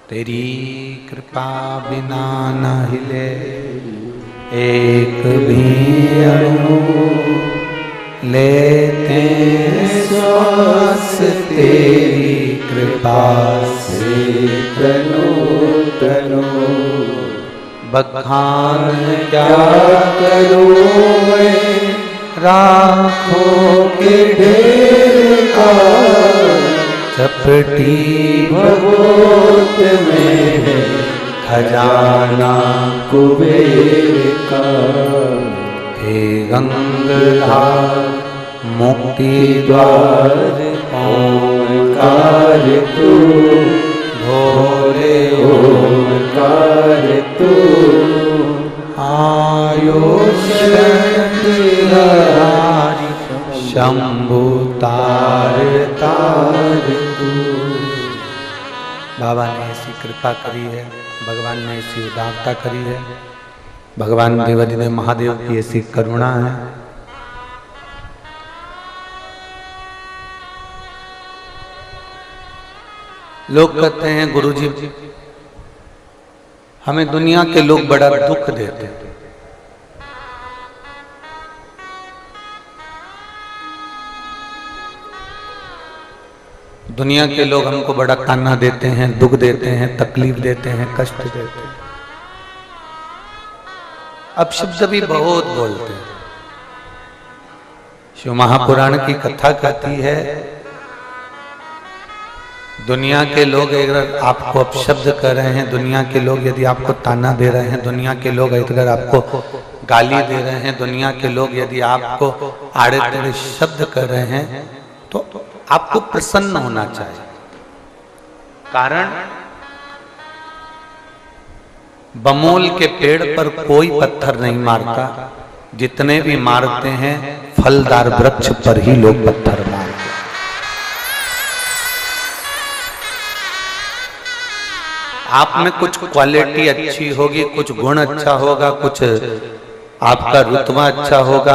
तेरी कृपा बिना न हिले एक भी अणु, लेते श्वास तेरी कृपा से तनो तनो। बखान क्या करूं मैं राखों के ढेर का, चपटी भगोत में है खजाना कुबेर का। हे गंगाधार मुक्ति द्वार ओंकार तू, भोले ओंकार तू। आयुष हरि शंभु तार तार तू। बाबा ने ऐसी कृपा करी है, भगवान ने ऐसी उदारता करी है, भगवान देवाधिदेव महादेव की ऐसी करुणा है। लोग कहते हैं गुरुजी हमें दुनिया के लोग बड़ा दुख देते हैं। दुनिया के लोग हमको बड़ा ताना देते हैं, दुख देते हैं, तकलीफ देते हैं, कष्ट देते हैं, अपशब्द भी बहुत बोलते हैं। शिव महापुराण की कथा कहती है दुनिया के लोग अगर आपको अपशब्द कर रहे हैं, दुनिया के लोग यदि आपको ताना दे रहे हैं, दुनिया के लोग अगर आपको गाली दे रहे हैं, दुनिया के लोग यदि आपको आड़े टेढ़े शब्द कर रहे हैं, तो आपको प्रसन्न होना चाहिए। कारण बमोल के पेड़ पर कोई पत्थर नहीं मारता, जितने भी मारते हैं फलदार वृक्ष पर ही लोग पत्थर मारते। आप में कुछ क्वालिटी अच्छी होगी, कुछ गुण अच्छा होगा, कुछ आपका रुतबा अच्छा होगा,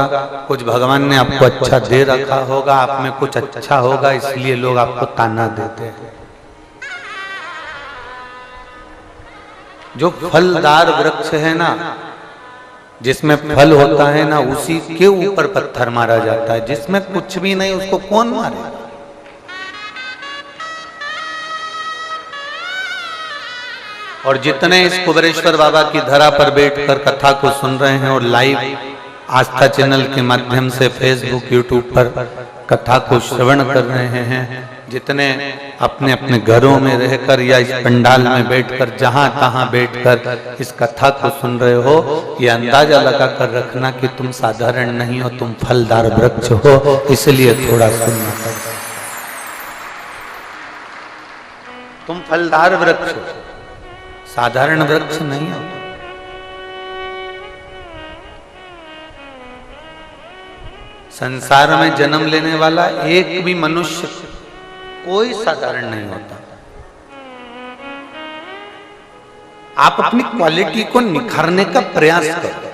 कुछ भगवान ने आपको अच्छा दे रखा होगा, आप में कुछ अच्छा होगा, इसलिए लोग आपको ताना देते हैं। जो फलदार वृक्ष है ना, जिसमें फल होता है ना, उसी के ऊपर पत्थर मारा जाता है। जिसमें कुछ भी नहीं उसको कौन मारे। और जितने इस कुबेरेश्वर बाबा की धरा पर बैठकर कथा को सुन रहे हैं और लाइव आस्था चैनल के माध्यम से फेसबुक यूट्यूब पर कथा को श्रवण कर रहे हैं, जितने अपने अपने घरों में रहकर या इस पंडाल में बैठकर जहां तहां बैठकर इस कथा को सुन रहे हो, ये अंदाजा लगा कर रखना कि तुम साधारण नहीं हो, तुम फलदार वृक्ष हो, इसलिए थोड़ा सुनना पड़ता। तुम फलदार वृक्ष हो, साधारण वृक्ष नहीं हो। संसार में जन्म लेने वाला एक भी मनुष्य कोई साधारण नहीं होता। आप अपनी क्वालिटी को निखारने का प्रयास करो।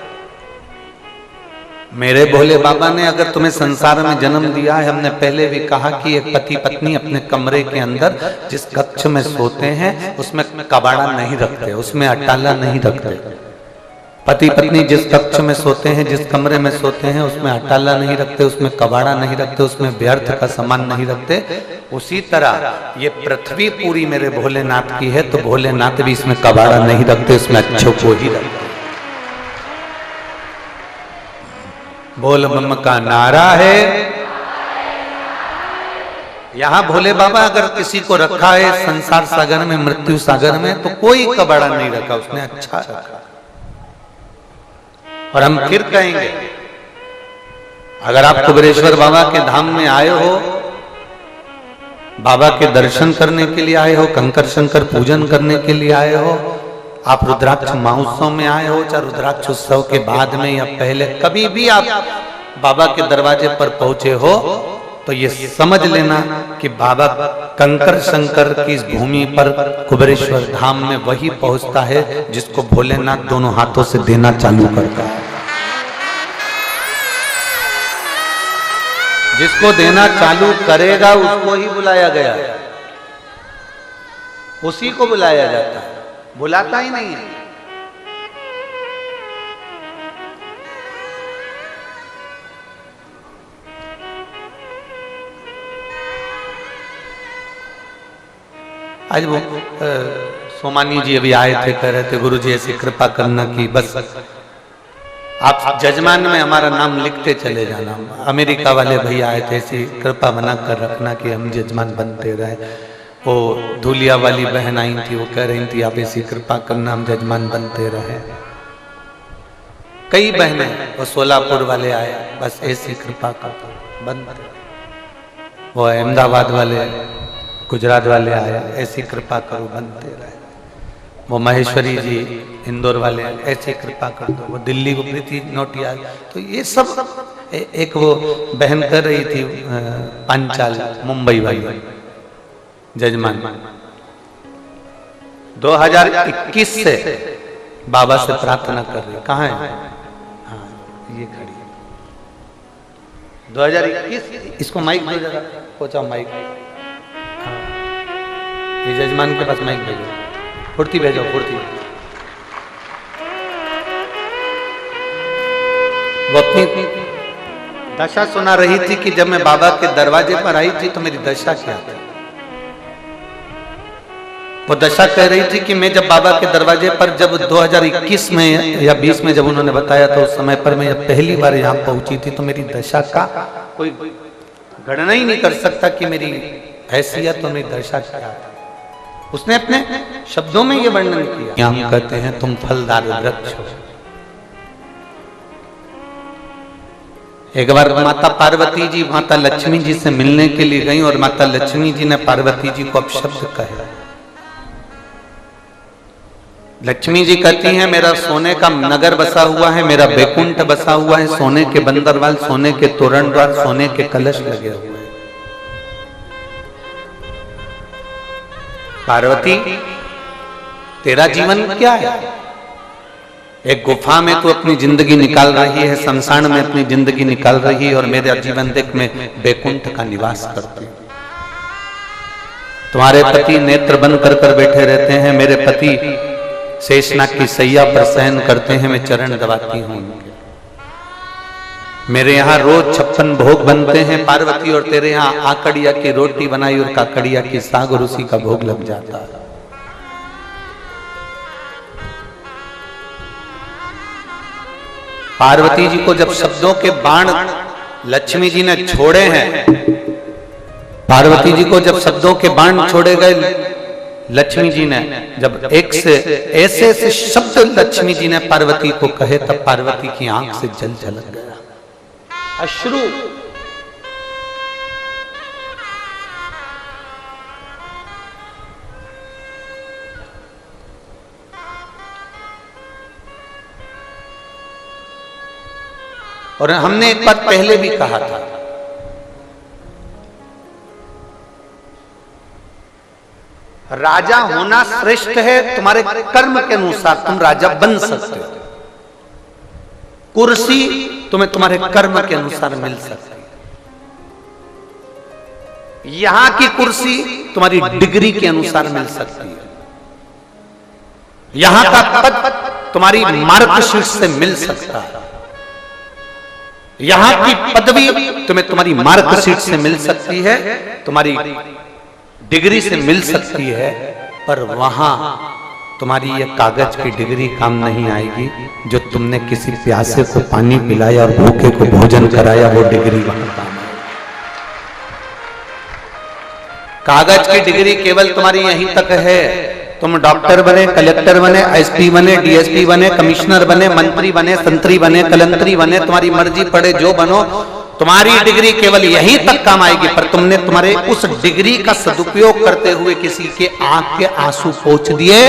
मेरे भोले बाबा ने अगर तुम्हें संसार में जन्म दिया है, हमने पहले भी कहा कि एक पति पत्नी अपने कमरे के अंदर जिस कक्ष में सोते हैं उसमें कबाड़ा नहीं रखते, उसमें अटाला नहीं रखते। पति पत्नी जिस कक्ष में सोते हैं, जिस कमरे में सोते हैं, उसमें अटाला नहीं रखते, उसमें कबाड़ा नहीं रखते, उसमें व्यर्थ का सामान नहीं रखते। उसी तरह ये पृथ्वी पूरी मेरे भोलेनाथ की है, तो भोलेनाथ भी इसमें कबाड़ा नहीं रखते, उसमें अच्छों को ही रखते। बोल बम का नारा है। यहां भोले बाबा अगर किसी को रखा है संसार सागर में, मृत्यु सागर में, तो कोई कबाड़ा नहीं रखा, उसने अच्छा रखा। और हम फिर कहेंगे, अगर आप कुबेरेश्वर बाबा के धाम में आए हो, बाबा के दर्शन करने के लिए आए हो, कंकर शंकर पूजन करने के लिए आए हो, आप रुद्राक्ष महोत्सव में आए हो, चाहे रुद्राक्ष उत्सव के बाद में या पहले, कभी भी आप बाबा के दरवाजे पर पहुंचे हो, तो ये समझ लेना कि बाबा कंकर शंकर की इस भूमि पर कुबेरेश्वर धाम में वही पहुंचता है जिसको भोलेनाथ दोनों हाथों से देना चालू करता है। जिसको देना चालू करेगा उसको ही बुलाया गया है। उसी को बुलाया जाता है, बुलाता ही नहीं है। आज वो सोमानी जी अभी आए थे, कह रहे थे गुरु जी ऐसी कृपा करना कि बस आप जजमान में हमारा नाम लिखते चले जाना। अमेरिका वाले भैया आए थे, ऐसी कृपा बना कर रखना कि हम जजमान बनते रहे। वो धूलिया वाली बहन आई थी, वो कह रही थी आप ऐसी कृपा करना हम जजमान बनते रहे। कई बहनें, वो सोलापुर वाले आए, बस ऐसी कृपा का बनते। वो अहमदाबाद वाले, गुजरात वाले आए, ऐसी कृपा करो बनते रहे। वो महेश्वरी जी इंदौर वाले, ऐसी कृपा कर दो। वो दिल्ली को प्रीति नोटियाल, तो ये सब एक वो बहन कर रही थी पांचाल मुंबई वाली जजमान 2021 से बाबा से प्रार्थना कर रही। कहाँ है? हाँ ये खड़ी 2021। इसको माइक दो जरा, पहुंचा माइक। हाँ ये जजमान के पास माइक भेजो, फुर्ती भेजो, फुर्ती। वो अपनी दशा सुना रही थी कि जब मैं बाबा के दरवाजे पर आई थी तो मेरी दशा क्या थी। वो दशा कह रही थी कि मैं जब बाबा के दरवाजे पर जब 2021 में या 20 में जब उन्होंने बताया तो उस समय पर मैं जब पहली बार यहाँ पहुंची थी तो मेरी दशा का कोई गणना ही नहीं कर सकता कि मेरी हैसियत और मेरी दशा क्या है। उसने अपने शब्दों में ये वर्णन किया। हम कहते हैं तुम फलदार वृक्ष हो। एक बार माता पार्वती जी माता लक्ष्मी जी से मिलने के लिए गई और माता लक्ष्मी जी ने पार्वती जी को अपशब्द कहा। लक्ष्मी जी कहती हैं मेरा सोने का नगर बसा हुआ है, मेरा बैकुंठ बसा हुआ है, सोने के बंदरवाल, सोने के तोरण द्वार, सोने के कलश लगे हुए हैं। पार्वती तेरा जीवन क्या है? एक गुफा में तू अपनी जिंदगी निकाल रही है, शमशान में अपनी जिंदगी निकाल रही है और मेरा जीवन देख में बैकुंठ का निवास करती हूं। तुम्हारे पति नेत्र बंद कर कर बैठे रहते हैं, मेरे पति शेषनाग की सैया पर शयन करते हैं, मैं चरण दबाती हूं उनके। मेरे यहाँ रोज 56 भोग बनते हैं पार्वती, और तेरे यहाँ आकड़िया की रोटी बनाई और काकड़िया की साग और उसी का भोग लग जाता है। पार्वती जी को जब शब्दों के बाण लक्ष्मी जी ने छोड़े हैं, पार्वती जी को जब शब्दों के बाण छोड़े गए लक्ष्मी जी ने, जब एक से ऐसे ऐसे शब्द लक्ष्मी जी ने पार्वती को कहे तब पार्वती की आंख से जल झलक गया, अश्रु। और हमने एक बार पहले भी कहा था, राजा होना श्रेष्ठ है, तुम्हारे कर्म के अनुसार तुम राजा बन सकते हो। कुर्सी तुम्हें तुम्हारे कर्म के अनुसार मिल सकती है। यहां की कुर्सी तुम्हारी डिग्री के अनुसार मिल सकती है। यहां का पद तुम्हारी मार्कशीट से मिल सकता है। यहां की पदवी तुम्हें तुम्हारी मार्कशीट से मिल सकती है, तुम्हारी डिग्री से मिल सकती है, पर वहां तुम्हारी ये कागज की डिग्री काम नहीं आएगी। जो तुमने किसी प्यासे को पानी पिलाया और भूखे को भोजन कराया, वो डिग्री वहां काम आएगी। कागज की डिग्री केवल तुम्हारी यहीं तक है। तुम डॉक्टर बने, कलेक्टर बने, एसपी बने, डीएसपी बने, कमिश्नर बने, मंत्री बने, संतरी बने, कलंतरी बने, तुम्हारी मर्जी पड़े जो बनो, तुम्हारी डिग्री केवल यहीं तक काम आएगी। पर तुमने तुम्हारे उस डिग्री का सदुपयोग करते हुए किसी के आंख के आंसू पोंछ दिए,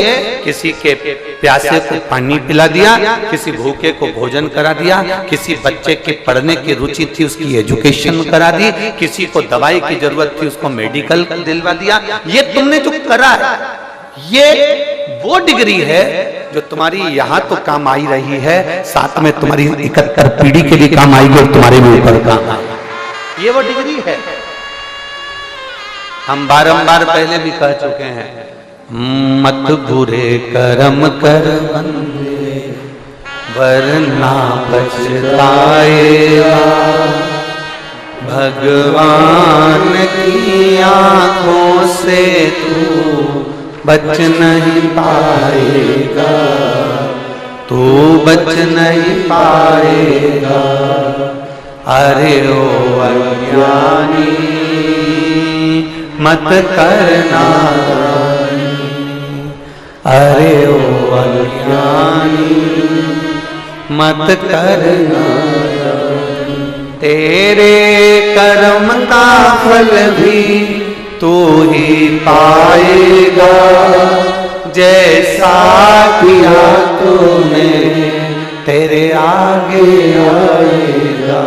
किसी के प्यासे को पानी पिला दिया, किसी भूखे को भोजन करा दिया, किसी बच्चे के पढ़ने की रुचि थी उसकी एजुकेशन करा दी, किसी को दवाई की जरूरत थी उसको मेडिकल दिलवा दिया। ये तुमने जो करा है, ये वो डिग्री है जो तुम्हारी यहां तो काम आई रही है, साथ में तुम्हारी 71 पीढ़ी के लिए काम आएगी और तुम्हारे भी ऊपर काम आएगी। ये वो डिग्री है। हम बारंबार पहले भी कह चुके हैं, मत बुरे कर्म कर बंदे वरना पछताएगा। भगवान की आंखों से तू बच नहीं पाएगा, तू बच नहीं पाएगा। अरे ओ अज्ञानी मत करना, अरे ओ अज्ञानी मत करना। तेरे कर्म का फल भी तू ही पाएगा, जैसा किया तूने तेरे आगे आएगा।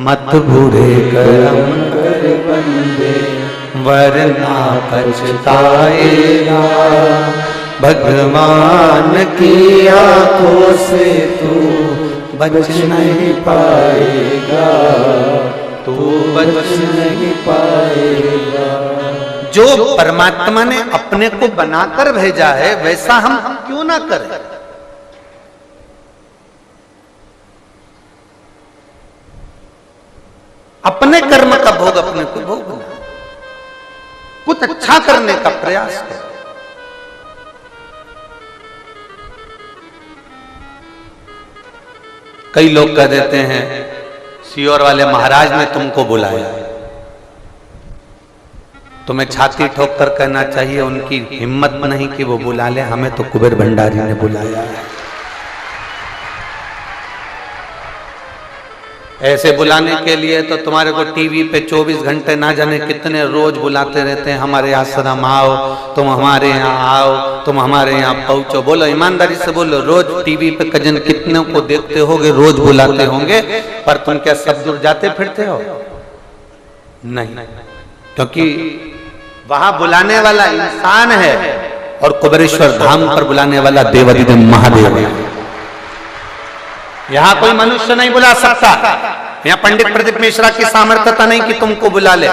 मत बुरे कर्म कर बंदे वरना पछताएगा। भगवान की आंखों से तू बच नहीं पाएगा, तू बच नहीं पाएगा। जो परमात्मा ने अपने को बनाकर भेजा है वैसा हम क्यों ना करें। अपने कर्म का भोग अपने को भोगना, कुछ अच्छा करने का प्रयास करें। कई लोग कह देते हैं सीहोर वाले महाराज ने तुमको बुलाया। तुम्हें छाती ठोक कर कहना चाहिए उनकी हिम्मत नहीं कि वो बुला ले, हमें तो कुबेर भंडारी ने बुलाया है। ऐसे बुलाने के लिए तो तुम्हारे को टीवी पे 24 घंटे ना जाने कितने रोज बुलाते रहते हैं, हमारे आश्रम आओ, तुम हमारे यहाँ आओ, तुम हमारे यहाँ पहुंचो। बोलो ईमानदारी से बोलो, रोज टीवी पे कजन कितने को देखते होगे, रोज बुलाते होंगे, पर तुम क्या सब दूर जाते फिरते हो? नहीं, क्योंकि वहां बुलाने वाला इंसान है और कुबेरेश्वर धाम पर बुलाने वाला देवाधिदेव महादेव है। यहाँ कोई मनुष्य नहीं बुला सकता। यहाँ पंडित प्रदीप मिश्रा की सामर्थ्यता नहीं कि तुमको बुला ले,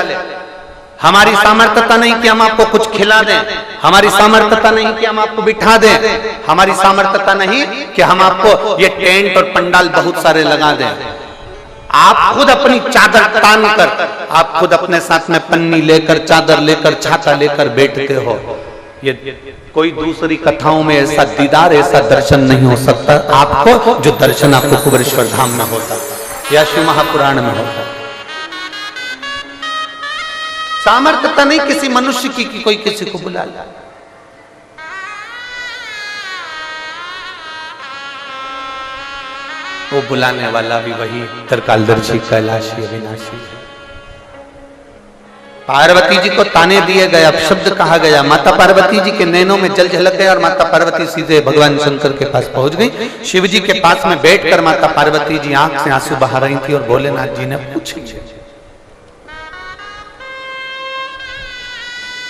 हमारी सामर्थ्यता नहीं कि हम आपको कुछ खिला दें, हमारी सामर्थ्यता नहीं कि हम आपको बिठा दें, हमारी सामर्थ्यता नहीं कि हम आपको ये टेंट और पंडाल बहुत सारे लगा दें। आप खुद अपनी चादर तान कर, आप खुद अपने साथ में पन्नी लेकर, चादर लेकर, छाता लेकर बैठते हो। ये कोई दूसरी कथाओं में ऐसा दीदार, ऐसा दर्शन नहीं हो सकता आपको जो दर्शन आपको कुबेरेश्वर धाम में होता या शिव महापुराण में होता। सामर्थ्यता नहीं किसी मनुष्य की कि कोई किसी को बुला ले। वो बुलाने वाला भी वही त्रिकालदर्शी कैलाशी अविनाशी। पार्वती जी को ताने दिए गए, अपशब्द कहा गया, माता पार्वती जी के नैनों में जल झलक गया और माता पार्वती सीधे भगवान शंकर के पास पहुंच गई। शिव जी के पास में बैठकर माता पार्वती जी आंख से आंसू बहा रही थी और भोलेनाथ जी ने पूछा,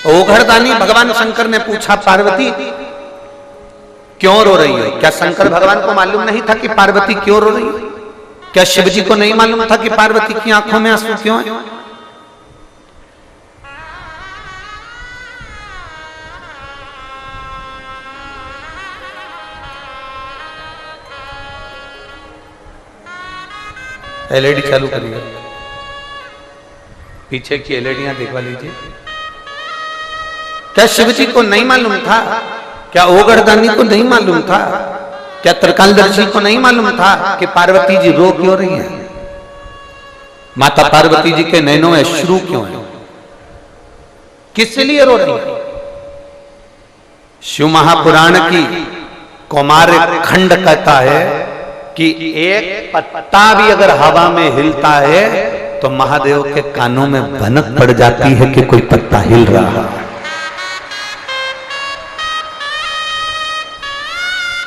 ओघड़दानी भगवान शंकर ने पूछा, पार्वती क्यों रो रही है? क्या शंकर भगवान को मालूम नहीं था कि पार्वती क्यों रो रही है? क्या शिव जी को नहीं मालूम था कि पार्वती की आंखों में आंसू क्यों है? एलईडी चालू करिए, पीछे की एलईडियां देखवा लीजिए। क्या शिव जी को नहीं मालूम था? क्या ओघड़दानी को नहीं मालूम था? क्या त्रिकालदर्शी को नहीं मालूम था कि पार्वती जी रो क्यों रही हैं? माता पार्वती जी के नैनों में अश्रु क्यों है? किस लिए रो रही है? शिव महापुराण की कौमार खंड कहता है कि एक पत्ता भी अगर हवा में हिलता है तो महादेव के कानों में भनक पड़ जाती है कि कोई पत्ता हिल रहा है।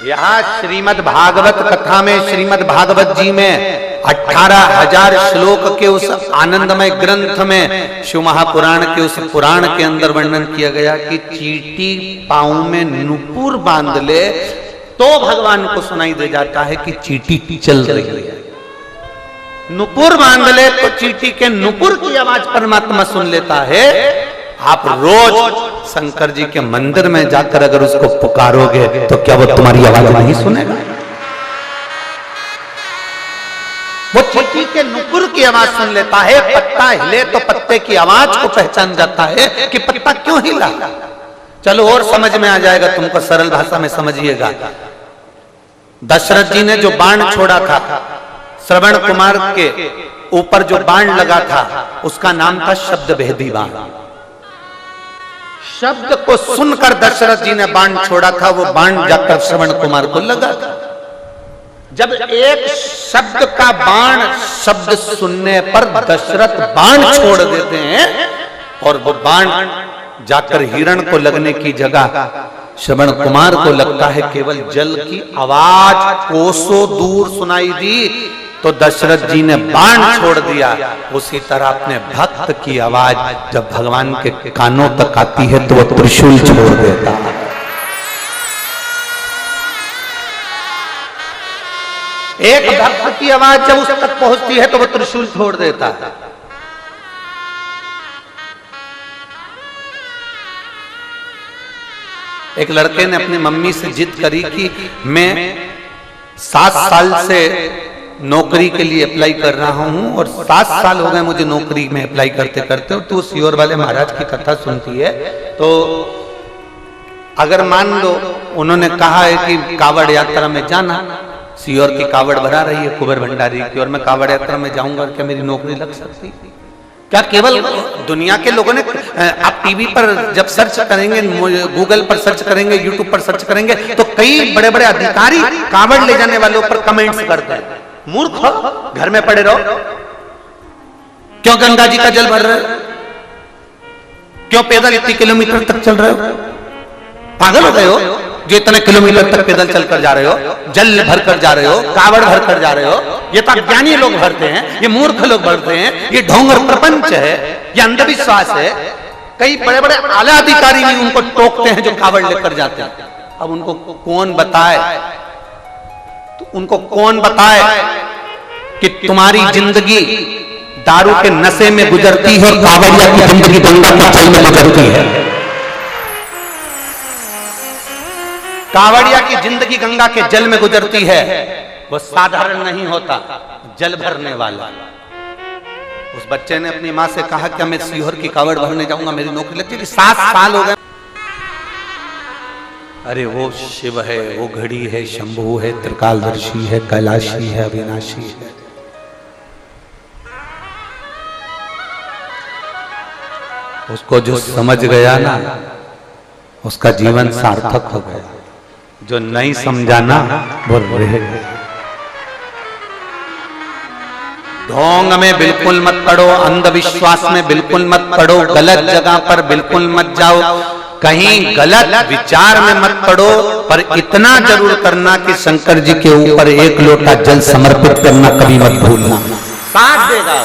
यहाँ श्रीमद् भागवत कथा में, श्रीमद् भागवत जी में 18,000 श्लोक के उस आनंदमय ग्रंथ में शिव महापुराण के उस पुराण के अंदर वर्णन किया गया कि चींटी पांव में नुपुर बांध ले तो भगवान को सुनाई दे जाता है कि चींटी चल रही है। नुपुर बांध ले तो चींटी के नुपुर की आवाज परमात्मा सुन लेता है। आप रोज शंकर जी के मंदिर में जाकर अगर उसको पुकारोगे तो क्या वो तुम्हारी आवाज नहीं सुनेगा? वो चींटी के नुपुर की आवाज सुन लेता है, पत्ता हिले तो पत्ते की आवाज को पहचान जाता है कि पत्ता क्यों हिला। चलो और समझ में आ जाएगा तुमको, सरल भाषा में समझिएगा। दशरथ जी ने जो बाण छोड़ा था, श्रवण कुमार के ऊपर जो बाण लगा था, उसका नाम था शब्द भेदी बाण। शब्द को सुनकर दशरथ जी ने बाण छोड़ा था, वो बाण जाकर श्रवण कुमार को लगा था। जब एक शब्द का बाण शब्द सुनने पर दशरथ बाण छोड़ देते हैं और वो बाण जाकर हिरण को लगने की जगह श्रवण कुमार को लगता है केवल जल की आवाज कोसों दूर सुनाई दी, तो दशरथ जी ने बाण छोड़ दिया। उसी तरह अपने भक्त की आवाज जब भगवान के कानों तक आती है तो वो त्रिशूल छोड़ देता है। एक भक्त की आवाज जब उस तक पहुंचती है तो वो त्रिशूल छोड़ देता है। एक लड़के ने अपनी मम्मी से जिद करी कि मैं 7 साल से नौकरी के लिए अप्लाई कर रहा हूं और 7 साल हो गए मुझे नौकरी में अप्लाई करते करते, और तू सीहोर वाले महाराज की कथा सुनती है तो अगर मान लो उन्होंने कहा है कि कावड़ यात्रा में जाना, सीहोर की कावड़ भरा रही है कुबेर भंडारी की, और मैं कावड़ यात्रा में जाऊंगा, क्या मेरी नौकरी लग सकती? क्या केवल दुनिया के लोगों ने, आप टीवी पर जब सर्च करेंगे, गूगल पर सर्च करेंगे, यूट्यूब पर सर्च करेंगे तो कई बड़े बड़े अधिकारी कावड़ ले जाने वालों पर कमेंट्स करते हैं, मूर्ख हो, घर में पड़े रहो, क्यों गंगा जी का जल भर रहे हो, क्यों पैदल इतने किलोमीटर तक चल रहे हो, पागल हो गए हो जो इतने किलोमीटर तक पैदल चलकर जा रहे हो, जल भर कर जा रहे हो, कावड़ भर कर जा रहे हो। ये तो ज्ञानी लोग भरते हैं, ये मूर्ख लोग भरते हैं, ये ढोंग और प्रपंच है, ये अंधविश्वास है। कई बड़े बड़े आला अधिकारी भी उनको टोकते हैं जो कावड़ लेकर जाते हैं। अब उनको कौन बताए, तो उनको कौन बताए कि तुम्हारी जिंदगी दारू के नशे में गुजरती है और कावड़िया की जिंदगी गंगा के जल में गुजरती है। कावड़िया की जिंदगी गंगा के जल में गुजरती है, वो साधारण नहीं होता, जल भरने वाला। उस बच्चे ने अपनी माँ से कहा क्या मैं सीहोर की कावड़ भरने जाऊंगा, मेरी नौकरी लगती है। 7 साल हो गए। अरे वो शिव है, वो घड़ी है, शंभु है, त्रिकालदर्शी है, कैलाशी है, अविनाशी है। उसको जो समझ गया ना, उसका जीवन सार्थक हो गया। जो नहीं समझा ना वो रह गया। ढोंग में बिल्कुल मत पड़ो, अंधविश्वास में बिल्कुल मत पड़ो, गलत जगह पर बिल्कुल मत जाओ, कहीं गलत विचार में मत पड़ो, पर इतना जरूर करना कि शंकर जी के ऊपर 1 लोटा जल समर्पित करना कभी मत भूलना, साथ देगा।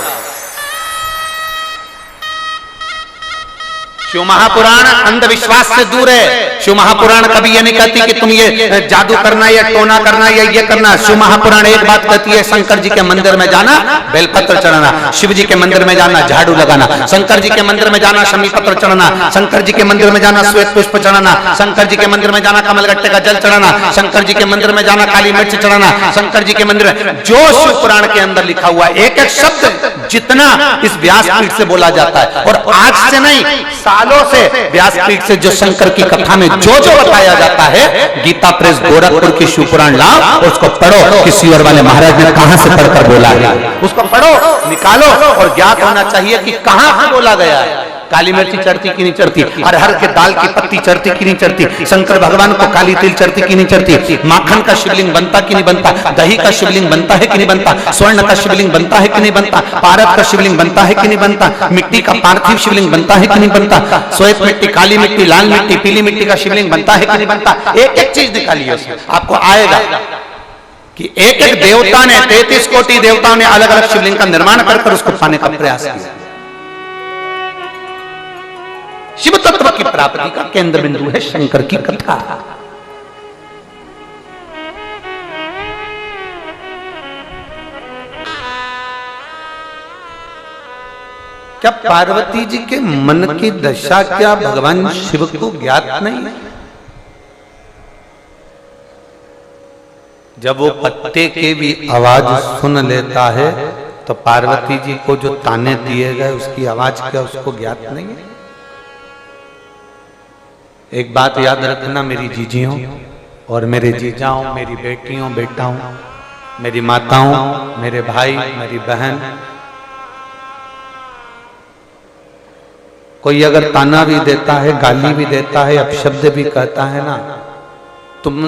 शिव महापुराण अंधविश्वास से दूर है। शिव महापुराण कभी ये नहीं कहती कि तुम ये जादू करना या टोना करना या ये करना। शिव महापुराण एक बात कहती है, शंकर जी के मंदिर में जाना, बेलपत्र चढ़ाना, शिव जी के मंदिर में जाना, झाड़ू लगाना, शंकर जी के मंदिर में जाना, शमी पत्र चढ़ाना, शंकर जी के मंदिर में जाना, श्वेत पुष्प चढ़ाना, शंकर जी के मंदिर में जाना, कमलगट्टे का जल चढ़ाना, शंकर जी के मंदिर में जाना, काली मिर्च चढ़ाना, शंकर जी के मंदिर में जो शिव पुराण के अंदर लिखा हुआ एक एक शब्द जितना इस व्यासपीठ से बोला जाता है, और आज से नहीं सालों से व्यासपीठ से जो शंकर की कथा में जो जो बताया जाता है, गीता प्रेस गोरखपुर की शिव पुराण लाओ, उसको पढ़ो कि सीहोर वाले महाराज ने कहां से पढ़कर बोला है, उसको पढ़ो, निकालो, और ज्ञात होना चाहिए कि कहां से बोला गया है। काली मिर्ची चढ़ती कि नहीं चढ़ती, अरहर के दाल की पत्ती चढ़ती कि नहीं चढ़ती, शंकर भगवान को काली तिल चढ़ती कि नहीं चढ़ती, माखन का शिवलिंग बनता कि नहीं बनता, दही का शिवलिंग बनता है कि नहीं बनता, स्वर्ण का शिवलिंग बनता है कि नहीं बनता, पारद का शिवलिंग बनता है कि नहीं बनता, मिट्टी का पार्थिव शिवलिंग बनता है कि नहीं बनता, श्वेत मिट्टी, काली मिट्टी, लाल मिट्टी, पीली मिट्टी का शिवलिंग बनता है कि नहीं बनता। एक एक चीज निकालिए उसमें, आपको आएगा कि एक एक देवता ने 33 कोटि देवताओं ने अलग अलग शिवलिंग का निर्माण कर उसको पाने का प्रयास किया। शिव तत्व की प्राप्ति का केंद्र बिंदु है शंकर की कथा। क्या पार्वती जी के मन की दशा क्या भगवान शिव को ज्ञात नहीं? जब वो पत्ते के भी आवाज सुन लेता है तो पार्वती जी को जो ताने दिए गए उसकी आवाज क्या उसको ज्ञात नहीं है? एक बात याद रखना मेरी जीजियों और मेरे जीजाओं, मेरी बेटियों बेटाओं, मेरी माताओं, मेरे भाई, मेरी बहन, कोई अगर ताना भी देता है, गाली भी देता है, अपशब्द भी कहता है ना, तुम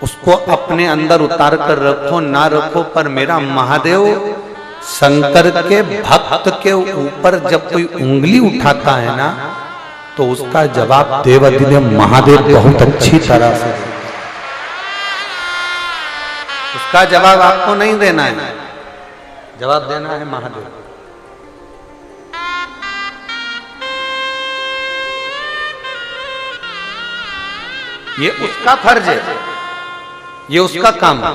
उसको अपने अंदर उतार कर रखो ना रखो, पर मेरा महादेव शंकर के भक्त के ऊपर जब कोई उंगली उठाता है ना तो उसका जवाब देवाधिदेव महादेव बहुत अच्छी तरह से, उसका जवाब आपको नहीं देना है, जवाब देना है महादेव। ये उसका फर्ज है, ये उसका काम है।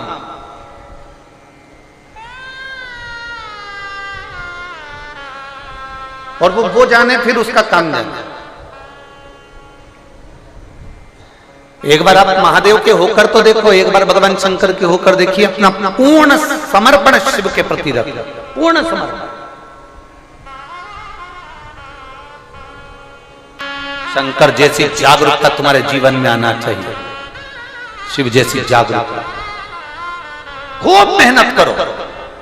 और वो जाने फिर उसका काम जाने। एक बार आप महादेव के होकर तो देखो, एक बार भगवान शंकर के होकर देखिए, अपना पूर्ण समर्पण शिव के प्रति रखिए, पूर्ण समर्पण। शंकर जैसी जागरूकता तुम्हारे जीवन में आना चाहिए, शिव जैसी जागरूकता। खूब मेहनत करो,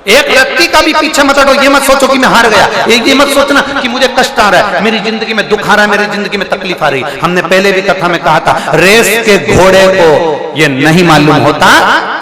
एक व्यक्ति का भी पीछे मत हटो। ये मत सोचो कि मैं हार गया, ये मत सोचना कि मुझे कष्ट आ रहा है, मेरी जिंदगी में दुख आ रहा है, मेरी जिंदगी में तकलीफ आ रही। हमने पहले भी कथा में कहा था, रेस के घोड़े को ये नहीं मालूम होता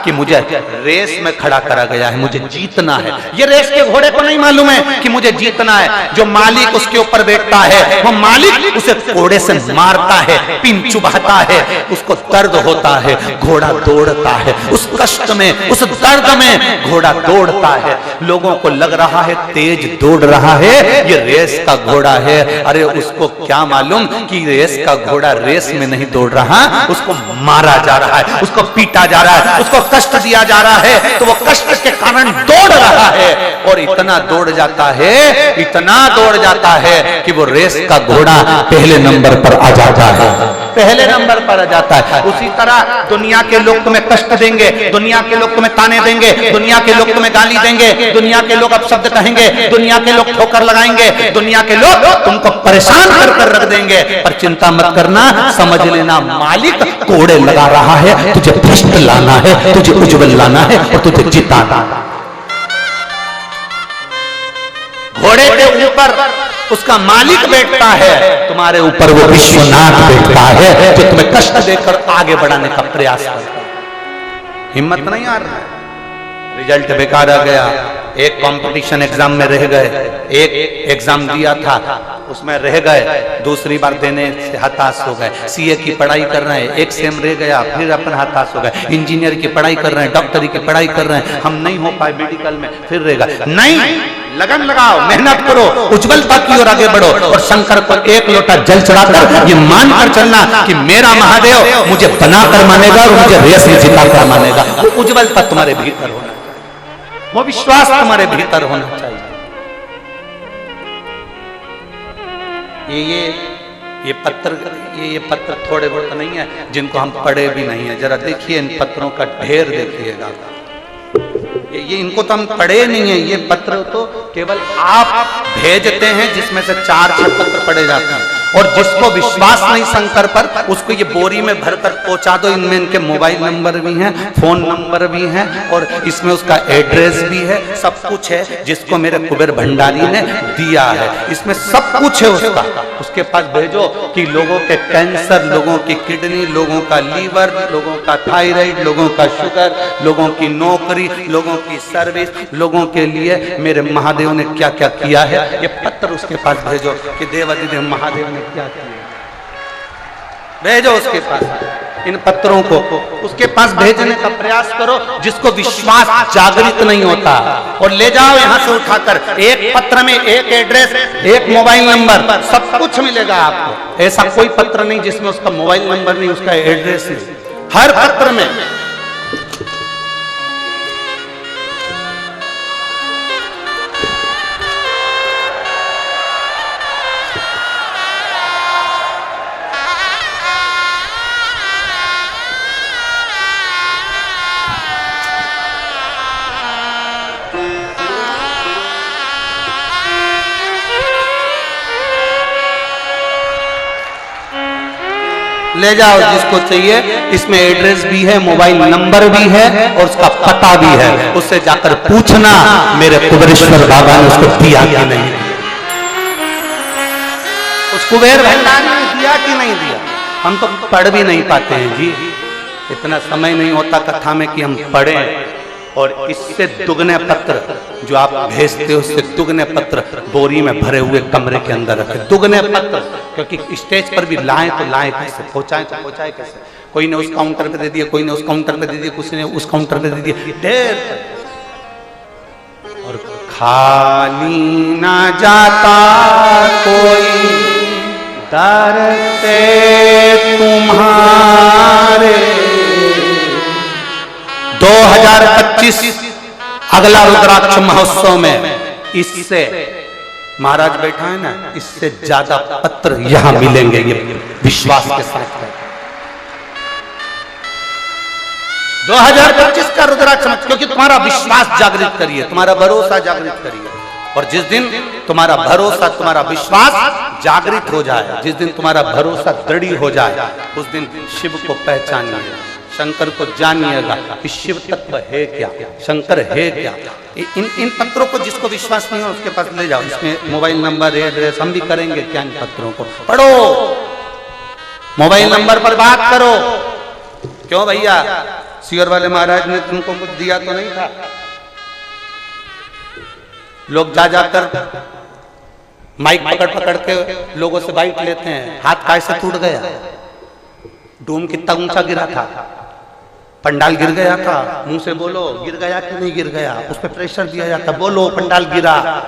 कि मुझे रेस में खड़ा करा गया है, मुझे जीतना है। ये रेस के घोड़े को नहीं मालूम है कि मुझे जीतना है। जो मालिक उसके ऊपर बैठता है, वो मालिक उसे घोड़े से मारता है, पिन चुभाता है, उसको दर्द होता है, घोड़ा दौड़ता है, उस कष्ट में, उस दर्द में घोड़ा दौड़ता है। लोगों को लग रहा है तेज दौड़ रहा है, ये रेस का घोड़ा है। अरे उसको क्या मालूम कि रेस का घोड़ा रेस में नहीं दौड़ रहा, उसको मारा जा रहा है, उसको पीटा जा रहा है, उसको कष्ट दिया जा रहा है, तो वो कष्ट के कारण दौड़ रहा है। और इतना दौड़ जाता है, इतना दौड़ जाता है कि वो रेस का घोड़ा पहले नंबर पर आ जाता है, पहले नंबर पर आ जाता है। उसी तरह दुनिया के लोग तुम्हें कष्ट देंगे, दुनिया के लोग तुम्हें ताने देंगे, दुनिया के लोग तुम्हें गाली देंगे, दुनिया के लोग अपशब्द कहेंगे, दुनिया के लोग ठोकर लगाएंगे, दुनिया के लोग तुमको परेशान कर कर रख देंगे। पर चिंता मत करना, समझ लेना मालिक कोड़े लगा रहा है, तुझे भ्रष्ट लाना है, तुझे उज्जवल लाना है और तुझे जिताना। घोड़े के ऊपर उसका मालिक बैठता है, तुम्हारे ऊपर वो विश्वनाथ बैठता है, जो तुम्हें कष्ट देकर आगे बढ़ाने का प्रयास करता है। हिम्मत नहीं आ रहा है, रिजल्ट बेकार आ गया, एक कंपटीशन एग्जाम में रह गए, एक एग्जाम दिया था उसमें रह गए, दूसरी बार देने से हताश हो गए। सीए की पढ़ाई कर रहे हैं, एक सेम रह गया, फिर अपन हताश हो गए। इंजीनियर की पढ़ाई कर रहे हैं, डॉक्टरी की पढ़ाई कर रहे हैं, हम नहीं हो पाए मेडिकल में, फिर रह गए। नहीं, लगन लगाओ, मेहनत करो, उज्जवलता की ओर आगे बढ़ो और शंकर को एक लोटा जल चढ़ाकर ये मानकर चलना कि मेरा महादेव मुझे बनाकर मानेगा और मुझे रेस में जिताकर मानेगा। वो उज्जवलता तुम्हारे भीतर होना, वो विश्वास तुम्हारे भीतर होना चाहिए। ये पत्र थोड़े बहुत नहीं है जिनको हम पढ़े भी नहीं है। जरा देखिए इन पत्रों का ढेर देखिएगा, ये इनको तो हम पढ़े नहीं है। ये पत्र तो केवल आप भेजते हैं जिसमें से 4-6 पत्र पढ़े जाते हैं, और जिसको विश्वास नहीं शंकर पर उसको ये बोरी में भरकर पहुंचा दो। इनमें इनके मोबाइल नंबर भी हैं, फोन नंबर भी हैं, और इसमें उसका एड्रेस भी है, सब कुछ है, जिसको मेरे कुबेर भंडारी ने दिया है। इसमें सब कुछ है उसका, उसके पास भेजो कि लोगों के कैंसर, लोगों की किडनी, लोगों का लीवर, लोगों का थायराइड, लोगों का शुगर, लोगों की नौकरी, लोगों की सर्विस, लोगों के लिए मेरे महादेव ने क्या क्या किया है। ये पत्र उसके पास भेजो कि देवाधिदेव महादेव ने क्या किया, भेजो उसके पास इन पत्रों को, उसके पास भेजने का प्रयास करो। जिसको विश्वास जागृत नहीं होता, और ले जाओ यहां से उठाकर, एक पत्र में एक एड्रेस, एक मोबाइल नंबर, सब कुछ मिलेगा आपको। ऐसा कोई पत्र नहीं जिसमें उसका मोबाइल नंबर नहीं, उसका एड्रेस नहीं, हर पत्र में। ले जाओ जिसको चाहिए। इसमें एड्रेस भी है, मोबाइल नंबर भी है और उसका पता भी है। उससे जाकर पूछना मेरे कुबेरेश्वर बाबा ने उसको दिया कि नहीं, उस कुबेर भंडार ने दिया कि नहीं दिया। हम तो पढ़ भी नहीं पाते हैं जी, इतना समय नहीं होता कथा में कि हम पढ़ें। और इससे दुगने पत्र जो आप भेजते हो, उससे दुगने पत्र बोरी में भरे हुए कमरे के अंदर रखे, दुगने पत्र। क्योंकि स्टेज पर भी लाएं तो लाएं कैसे, पहुंचाएं तो पहुंचाएं कैसे। कोई ने उस काउंटर पे दे दिया, कोई ने उस काउंटर पे दे दिया, किसी ने उस काउंटर पे दे दिया, ढेर। और खाली ना जाता कोई दर से तुम्हारे। 2025 अगला रुद्राक्ष महोत्सव में इससे महाराज बैठा है ना, इससे ज्यादा पत्र यहां मिलेंगे, ये विश्वास के साथ है। 2025 का रुद्राक्ष, क्योंकि तुम्हारा विश्वास जागृत करिए, तुम्हारा भरोसा जागृत करिए। और जिस दिन तुम्हारा भरोसा, तुम्हारा विश्वास जागृत हो जाए, जिस दिन तुम्हारा भरोसा दृढ़ हो जाए, उस दिन शिव को पहचानिए, शंकर को जानिएगा कि शिव तत्व है क्या, शंकर है क्या। इन पत्रों को जिसको विश्वास नहीं हो उसके पास ले जाओ। इसमें मोबाइल नंबर, एड्रेस, हम भी करेंगे क्या, इन पत्रों को पढ़ो, मोबाइल नंबर पर बात करो। क्यों भैया, सियोर वाले महाराज ने तुमको कुछ दिया तो नहीं था? लोग जा जाकर माइक पकड़ पकड़ के लोगों से बाइट लेते हैं। हाथ कैसे टूट गया? डोम कितना ऊंचा गिरा था, पंडाल गिर गया था। मुंह से बोलो गिर गया कि नहीं गिर गया, उस पर प्रेशर दिया जाता, बोलो पंडाल गिरा।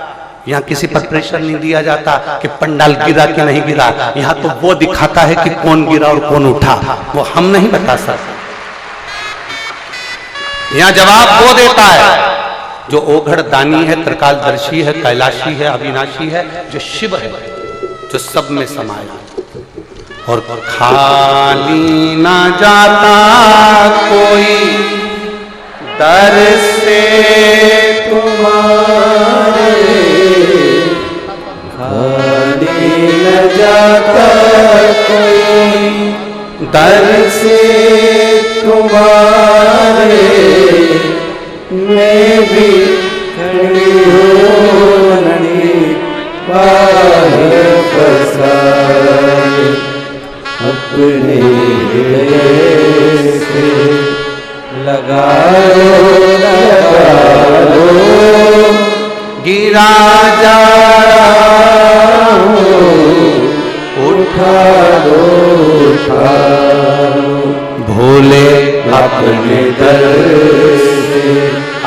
यहाँ किसी पर प्रेशर नहीं दिया जाता कि पंडाल गिरा कि नहीं गिरा। यहाँ तो वो दिखाता है कि कौन गिरा और कौन उठा, वो हम नहीं बता सकते। यहाँ जवाब वो देता है जो ओघड़ दानी है, त्रिकालदर्शी है, कैलाशी है, अविनाशी है, जो शिव है, जो सब में समाया। और खाली ना जाता कोई दर से तुम्हारे, खाली न जाता कोई दर से तुम्हारे। मैं भी खड़ी हूँ नहीं बाहर पसारे, अपने हृदय से लगा लो, गिरा जा रहा हूँ, उठा लो, उठा लो। भोले अपने दर से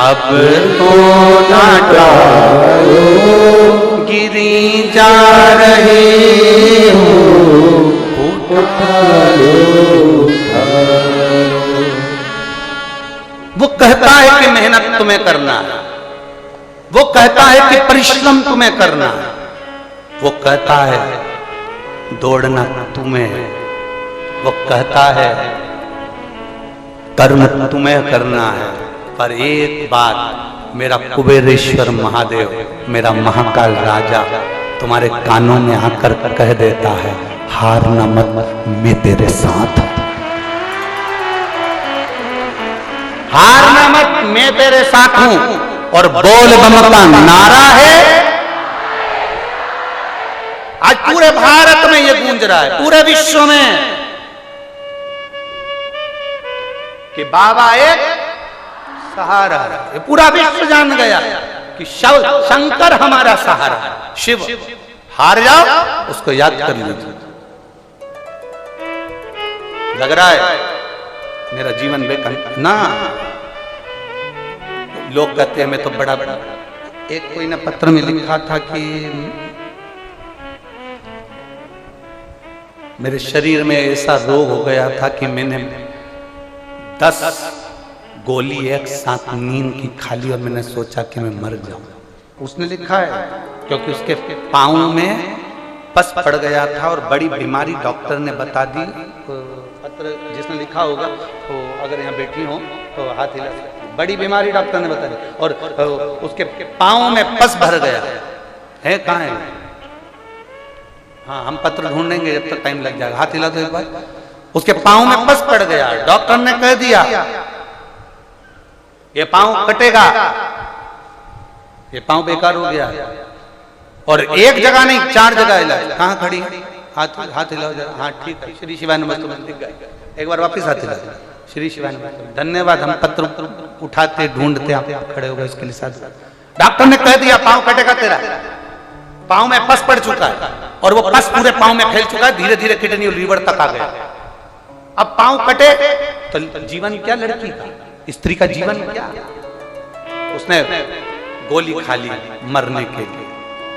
अब तो ना डालो, गिरी जा रही हूँ, उठा लो, उठा लो। वो कहता है कि मेहनत तुम्हें करना है, वो कहता है कि परिश्रम तुम्हें करना है, वो कहता है दौड़ना तुम्हें है, वो कहता है कर्म तुम्हें करना है। पर एक बात मेरा कुबेरेश्वर महादेव, मेरा महाकाल राजा तुम्हारे कानों में आकर कह देता है, हारना मत, मैं तेरे साथ हूं। हारना मत, मैं तेरे साथ हूं। और बोल बम का नारा है, आज पूरे भारत में ये गूंज रहा है, पूरे विश्व में, कि बाबा एक सहारा है। ये पूरा विश्व जान गया कि शंकर हमारा सहारा है। शिव हार जाओ, उसको याद कर लीजिए। लग रहा है मेरा जीवन बेकार ना, लोग कहते हैं मैं तो बड़ा बड़ा। एक कोई ने पत्र में लिखा था कि मेरे शरीर में ऐसा रोग हो गया था कि मैंने 10 गोली एक साथ नींद की खा ली और मैंने सोचा कि मैं मर जाऊं। उसने लिखा है क्योंकि उसके पाँव में पस पड़ गया था और बड़ी बीमारी डॉक्टर ने बता दी। पत्र जिसने लिखा होगा तो अगर यहाँ बैठी हो तो हाथ हिला सकती। बड़ी बीमारी डॉक्टर ने बता दी और उसके पाँव में पस भर गया है। कहाँ है? हाँ, हम पत्र ढूंढेंगे जब तक टाइम लग जाएगा। हाथ हिला दो एक बार। उसके पांव में पस पड़ गया। डॉक्टर ने कह दिया ये पांव कटेगा, ये पांव बेकार हो गया। और एक जगह नहीं 4 जगह इलाज। कहां खड़ी है? हाथ हिलाओ जरा। हाँ ठीक है, श्री शिवाय नमस्ते। एक बार वापिस हाथ हिलाओ। श्री शिवाय नमस्ते। धन्यवाद। हम पत्र उठाते ढूंढते आप खड़े हो गए इसके लिए साथ। डॉक्टर ने कह दिया पांव कटेगा तेरा, पांव में पस पड़ चुका है और वो पस पूरे पांव में फैल चुका है, धीरे धीरे किडनी और लीवर तक आ गया। अब पांव कटे तो जीवन क्या लड़की का, स्त्री का जीवन क्या? उसने गोली खा ली मरने के लिए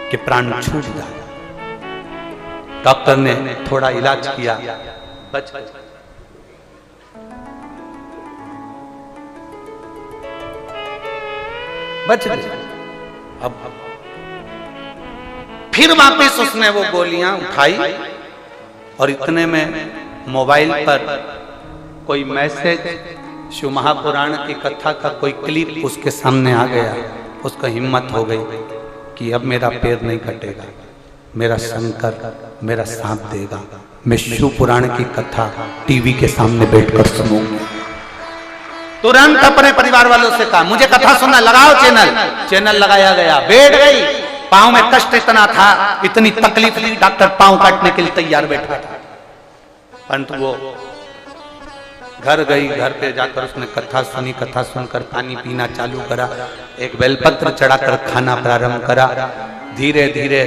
कि प्राण छूट जाए। डॉक्टर ने थोड़ा इलाज किया, बच गया। अब फिर वापस उसने वो गोलियां उठाई और इतने में मोबाइल पर कोई मैसेज, शिव महापुराण की कथा का कोई क्लिप उसके सामने आ गया। उसका हिम्मत हो गई कि अब मेरा पैर नहीं कटेगा, मेरा शंकर मेरा साथ देगा। मैं शिव पुराण की कथा टीवी के सामने बैठकर सुनूंगा। तुरंत अपने परिवार वालों से कहा मुझे कथा सुनना, लगाओ चैनल लगाया गया। बैठ गई। पांव में कष्ट इतना था, इतनी तकलीफ थी, डॉक्टर पांव काटने के लिए तैयार बैठा था। परंतु वो घर गई, घर पे जाकर उसने कथा सुनी। कथा सुनकर पानी पीना चालू करा, एक बेलपत्र चढ़ाकर खाना प्रारंभ करा। धीरे धीरे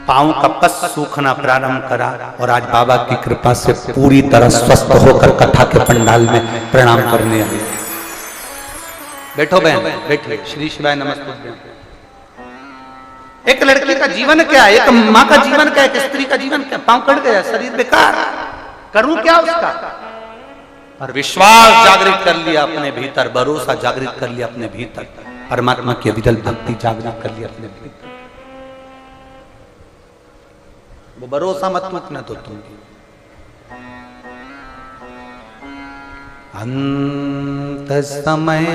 पांव का पस सूखना प्रारंभ करा और आज बाबा की कृपा से पूरी तरह स्वस्थ होकर कथा के पंडाल में प्रणाम करने आई। बैठो बहन, बैठो। श्री शिवाय नमस्ते। एक लड़की का जीवन क्या है, एक माँ का जीवन क्या है, एक स्त्री का जीवन क्या? पांव कट गया, शरीर बेकार, करूं क्या उसका? और विश्वास जागृत कर लिया अपने भीतर, भरोसा जागृत कर लिया अपने भीतर, परमात्मा की अविरल भक्ति जागृत कर लिया अपने भीतर। वो भरोसा मत टूटना तो तुम। अंत समय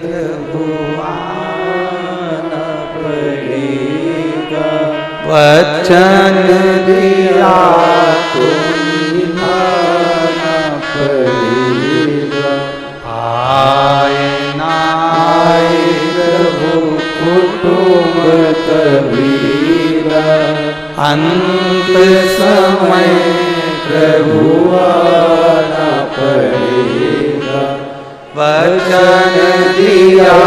प्रभु आना पड़ेगा, वचन दिया तो निभाना पड़ेगा। आए ना आए प्रभु कुटुंब कबीरा, अंत समय प्रभु आना पड़ेगा, वचन दिया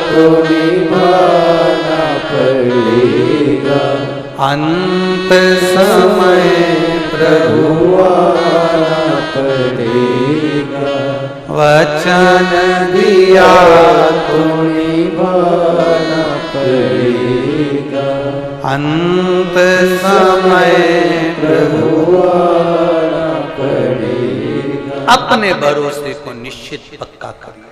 तो निभाना पड़ेगा। अंत समय प्रभु आना पड़ेगा, वचन दिया तो निभाना पड़ेगा। अंत समय प्रभु आना पड़ेगा। अपने भरोसे को निश्चित पक्का करिए।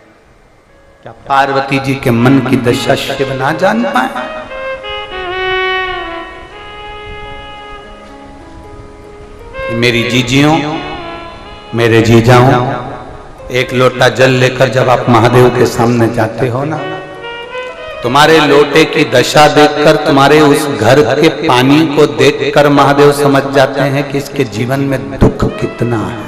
क्या पार्वती जी के मन की दशा शिव ना जान पाए? मेरी जीजियों, मेरे जीजाओं, एक लोटा जल लेकर जब आप महादेव के सामने जाते हो ना, तुम्हारे लोटे की दशा देखकर, तुम्हारे उस घर के पानी को देखकर महादेव समझ जाते हैं कि इसके जीवन में दुख कितना है,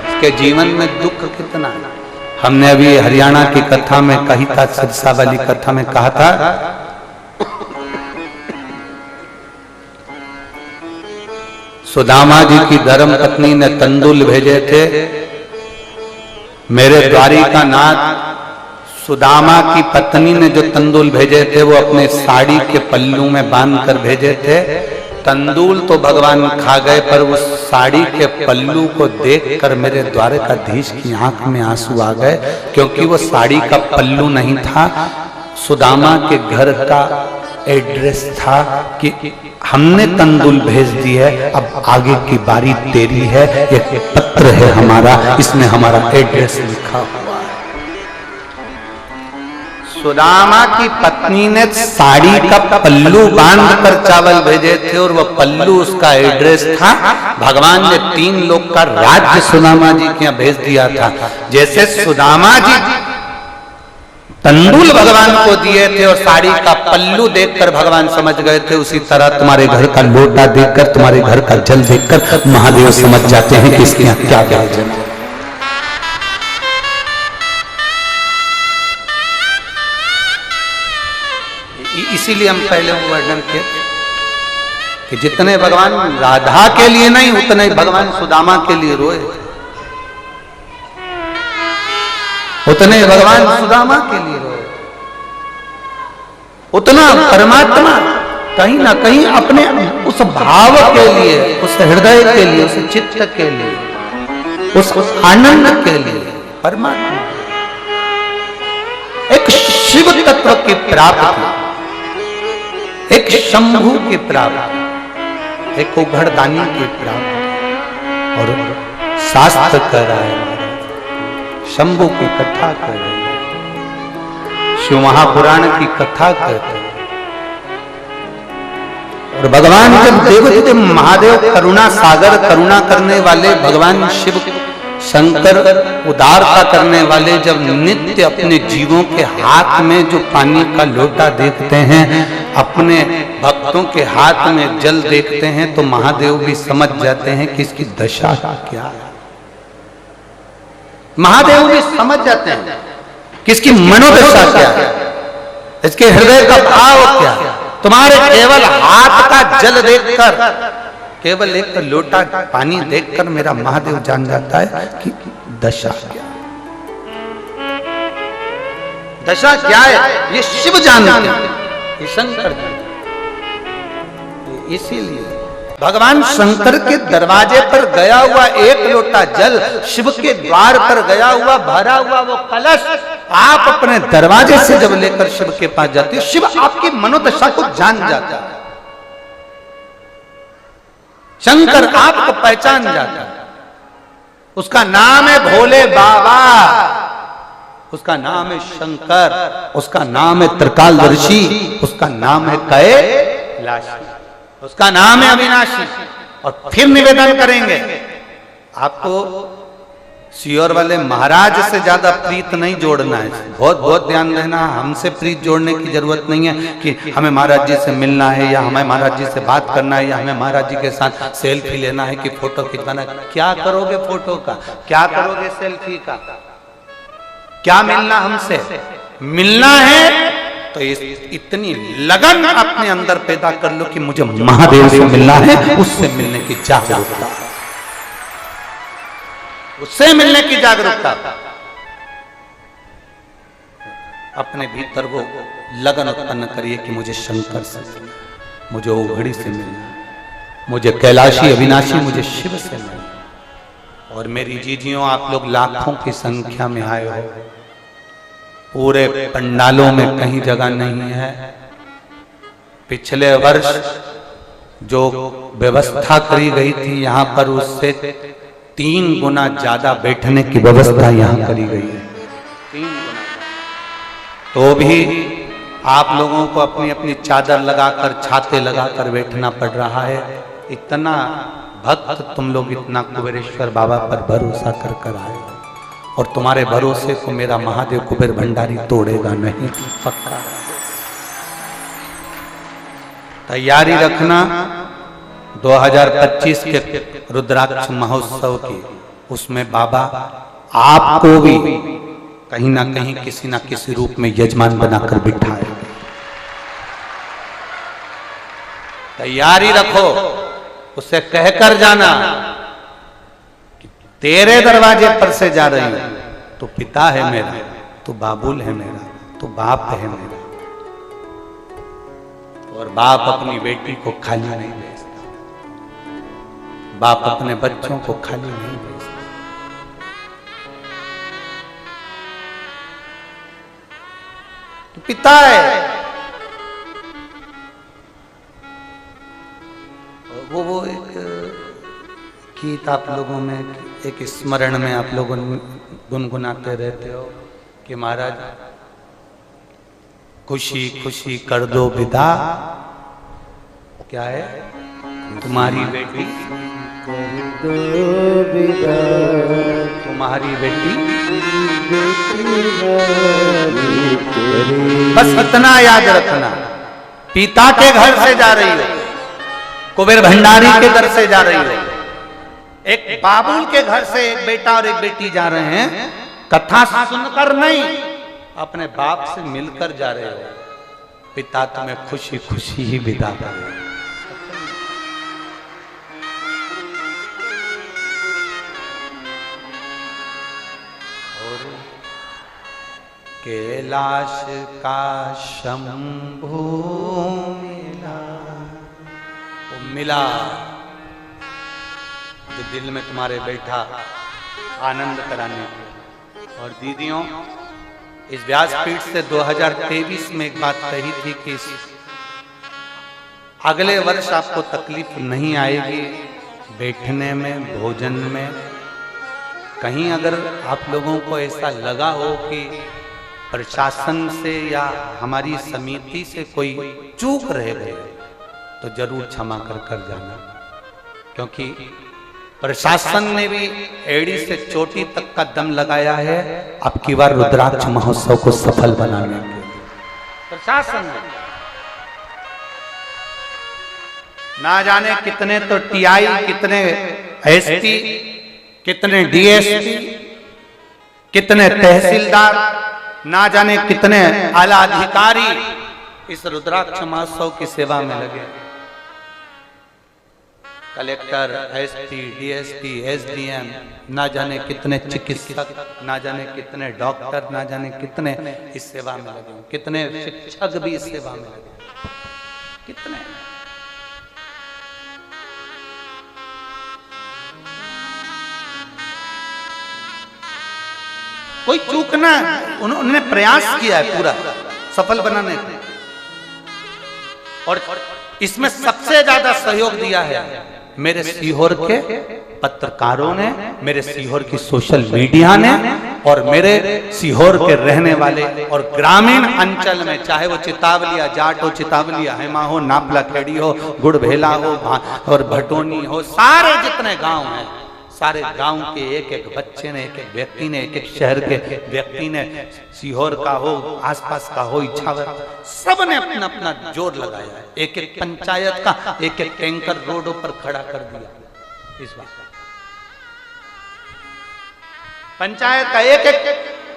इसके जीवन में दुख कितना है। हमने अभी हरियाणा की कथा में कही था, सिरसा वाली कथा में कहा था, सुदामा जी की धर्म पत्नी ने तंदुल भेजे थे। मेरे द्वारिकानाथ सुदामा की पत्नी ने जो तंदुल भेजे थे वो अपने साड़ी के पल्लू में बांध कर भेजे थे। तंदूल तो भगवान खा गए, पर उस साड़ी के पल्लू को देखकर मेरे द्वारकाधीश की आंख में आंसू आ गए, क्योंकि वो साड़ी का पल्लू नहीं था, सुदामा के घर का एड्रेस था कि हमने तंदूल भेज दी है, अब आगे की बारी तेरी है, ये पत्र है हमारा, इसमें हमारा एड्रेस लिखा हुआ है। सुदामा की पत्नी ने साड़ी का पल्लू बांध कर चावल भेजे थे और वह पल्लू उसका एड्रेस था। भगवान ने 3 लोग का राज्य सुदामा जी के यहाँ भेज दिया था। जैसे सुदामा जी तंदूल भगवान को दिए थे और साड़ी का पल्लू देखकर भगवान समझ गए थे, उसी तरह तुम्हारे घर का लोटा देखकर, तुम्हारे घर का जल देखकर महादेव समझ जाते हैं कि इसके यहाँ क्या क्या जल। इसीलिए हम पहले वर्णन किए कि जितने भगवान राधा के लिए नहीं, उतने ही भगवान सुदामा के लिए रोए, उतने भगवान सुदामा के लिए रोए, उतना परमात्मा कहीं ना कहीं अपने उस भाव के लिए, उस हृदय के लिए, उस चित्त के लिए, उस आनंद के लिए परमात्मा एक शिव तत्व की प्राप्ति, एक शंभु की प्राप्ति, एक उघड़दानी की प्राप्ति। और शास्त्र कर रहा है, शंभु की कथा कर रहे हैं, शिव महापुराण की कथा कर रहे हैं। और भगवान जब देवते महादेव करुणा सागर, करुणा करने वाले भगवान शिव शंकर उदारता करने वाले जब नित्य अपने जीवों के हाथ में जो पानी का लोटा देखते हैं, अपने भक्तों के हाथ में जल देखते हैं, तो महादेव भी समझ जाते हैं कि इसकी दशा क्या है। महादेव भी समझ जाते हैं कि इसकी मनोदशा क्या है, इसके हृदय का भाव क्या है। तुम्हारे केवल हाथ का जल देखकर, केवल एक लोटा पानी देखकर मेरा महादेव जान जाता है कि दशा क्या है, दशा क्या है। ये शिव जानते हैं, ये शंकर जानते हैं। इसीलिए भगवान शंकर के दरवाजे पर गया हुआ एक लोटा जल, शिव के द्वार पर गया हुआ भरा हुआ वो कलश, आप अपने दरवाजे से जब लेकर शिव के पास जाते हो, शिव आपकी मनोदशा को जान जाता है। शंकर आपको पहचान जाता है। उसका नाम है भोले बाबा, उसका नाम है शंकर, उसका नाम है त्रिकालदर्शी, उसका नाम है कैलाशी, उसका नाम है अविनाशी। और फिर निवेदन करेंगे, आपको सियोर वाले महाराज से ज्यादा प्रीत नहीं जोड़ना है, बहुत बहुत ध्यान देना। हमसे प्रीत जोड़ने की जरूरत नहीं है कि हमें महाराज जी से मिलना है, या हमें महाराज जी से बात करना है, या हमें महाराज जी के साथ सेल्फी लेना है, कि फोटो खिंचवाना है। क्या करोगे फोटो का, क्या करोगे सेल्फी का, क्या मिलना हमसे? मिलना है तो इतनी लगन अपने अंदर पैदा कर लो कि मुझे महादेव से मिलना है, उससे मिलने की जागरूकता, उससे मिलने की जागरूकता। अपने भीतर वो लगन उत्पन्न करिए कि मुझे शंकर से मिलना, मुझे उघड़ी से मिलना, मुझे कैलाशी अविनाशी, मुझे शिव से मिलना। और मेरी जीजियों, आप लोग लाखों की संख्या में आए हो, पूरे पंडालों में कहीं जगह नहीं है। पिछले वर्ष जो व्यवस्था करी गई थी यहाँ पर, उससे 3 गुना ज्यादा बैठने की व्यवस्था यहाँ करी गई है। 3 गुना। तो भी आप लोगों को अपनी अपनी चादर लगाकर, छाते लगाकर बैठना पड़ रहा है। इतना भक्त तुम लोग, इतना कुबेरेश्वर बाबा पर भरोसा कर आए, और तुम्हारे भरोसे को मेरा महादेव कुबेर भंडारी तोड़ेगा नहीं, पक्का। तैयारी रखना 2025 के रुद्राक्ष महोत्सव की, उसमें बाबा आपको भी कहीं ना कहीं किसी ना किसी रूप में यजमान बनाकर बिठाए। तैयारी रखो, उससे कहकर जाना कि तेरे दरवाजे पर से जा रही हूं, तो पिता है मेरा, तो बाबुल है मेरा, तो बाप है मेरा। और बाप अपनी बेटी को खाली नहीं भेजता, बाप अपने बच्चों को खाली नहीं भेजता। तो पिता है वो एक गीत आप लोगों में, एक स्मरण में आप लोग गुनगुनाते रहते हो कि महाराज खुशी खुशी कर दो विदा, क्या है तुम्हारी बेटी कर दो विदा, तुम्हारी बेटी। बस इतना याद रखना, पिता के घर से जा रही हो, कुबेर भंडारी के घर से जा रही हो, एक बाबुल के घर से एक बेटा और एक बेटी जा रहे हैं, कथा सुनकर नहीं, अपने बाप से मिलकर जा रहे हो। पिता तुम्हें खुशी खुशी ही विदा करे। कैलाश का शंभू मिला जो दिल में तुम्हारे बैठा आनंद कराने के। और दीदियों, इस व्यासपीठ से 2023 में एक बात कही थी कि अगले वर्ष आपको तकलीफ नहीं आएगी बैठने में, भोजन में। कहीं अगर आप लोगों को ऐसा लगा हो कि प्रशासन से या हमारी समिति से कोई चूक रह गए तो जरूर क्षमा कर जाना, क्योंकि प्रशासन ने भी एड़ी से चोटी तक का दम लगाया है अब की बार रुद्राक्ष महोत्सव को सफल बनाने के लिए। प्रशासन ने ना जाने कितने तो टीआई, कितने एसपी, कितने डीएसपी, कितने तहसीलदार, ना जाने कितने आला अधिकारी इस रुद्राक्ष महोत्सव की सेवा में लगे। कलेक्टर, एसपी, डीएसपी, एसडीएम, ना जाने कितने चिकित्सक, ना जाने कितने डॉक्टर, ना जाने कितने इस सेवा में लगे, कितने शिक्षक भी इस सेवा में लगे, कितने। कोई चूकना, उन्होंने प्रयास किया है पूरा सफल बनाने का, और इसमें सबसे ज्यादा सहयोग दिया है मेरे सीहोर के पत्रकारों ने, मेरे सीहोर की सोशल मीडिया ने, और मेरे सीहोर के रहने वाले और ग्रामीण अंचल में, चाहे वो चितावलिया जाट हो, चितावलिया हेमा हो, नापला खेड़ी हो, गुड़भेला हो और भटोनी हो, सारे जितने गांव हैं, सारे गांव के एक एक बच्चे ने, एक एक व्यक्ति ने, एक एक शहर के व्यक्ति ने, सीहोर का हो, आसपास का हो, इच्छावर, सब ने अपना अपना जोर लगाया है। एक एक पंचायत का एक एक टैंकर रोडों पर खड़ा कर दिया इस बार। पंचायत का एक एक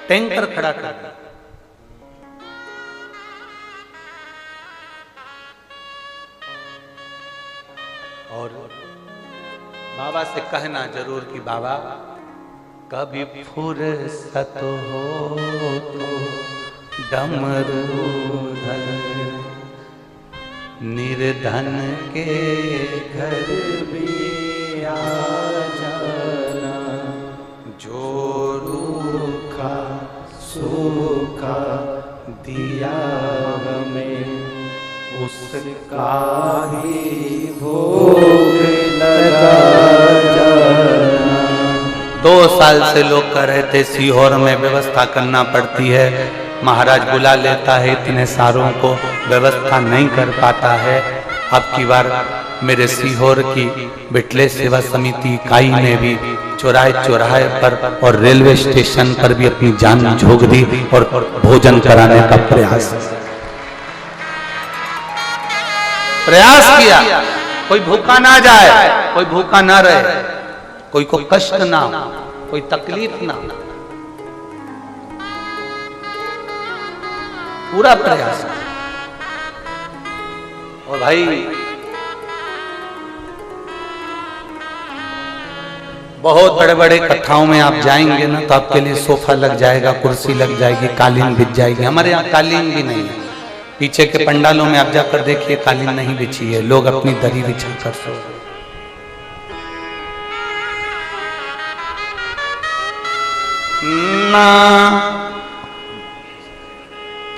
टैंकर खड़ा कर दिया। और बाबा से कहना जरूर कि बाबा कभी फुर्सत हो तो डमरूधर निर्धन के घर भी आ जाना, जो रूखा सूखा दिया हमें उसका ही भोग लगा जाना। 2 साल से लोग कह रहे थे सीहोर में व्यवस्था करना पड़ती है, महाराज बुला लेता है इतने सारों को, व्यवस्था नहीं कर पाता है। अब की बार मेरे सीहोर की बिटले सेवा समिति इकाई ने भी चौराहे चौराहे पर और रेलवे स्टेशन पर भी अपनी जान झोंक दी और भोजन कराने का प्रयास किया। कोई भूखा ना जाए, कोई भूखा ना रहे, कोई को कष्ट ना हो, कोई तकलीफ ना हो, पूरा प्रयास। और भाई बहुत बड़े बड़े कथाओं में आप जाएंगे ना तो आपके लिए सोफा लग जाएगा, कुर्सी लग जाएगी, कालीन बिछ जाएगी। हमारे यहाँ कालीन भी नहीं है। पीछे के पंडालों में आप जाकर देखिए कालीन नहीं बिछी है, लोग अपनी दरी बिछा कर सो रहे। ना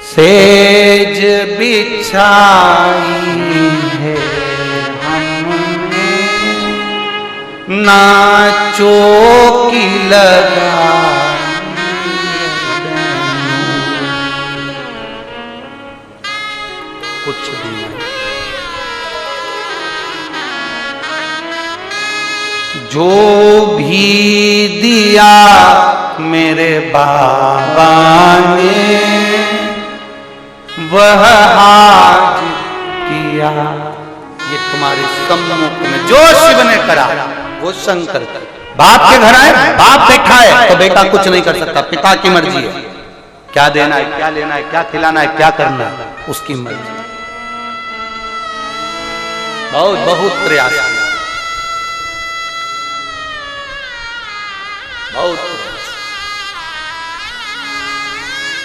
सेज बिछाई है हमने, ना चौकी लगाई, कुछ भी नहीं। जो भी दिया मेरे बाबा ने वह आज किया। ये तुम्हारे सम्मुख में जो शिव ने करा वो शंकर कर। बाप के घर आए, बाप बैठा है तो बेटा कुछ नहीं कर सकता, पिता की मर्जी है। क्या देना है, क्या लेना है, क्या खिलाना है, क्या करना है, उसकी मर्जी। बहुत बहुत प्रयास किया, बहुत प्रयास।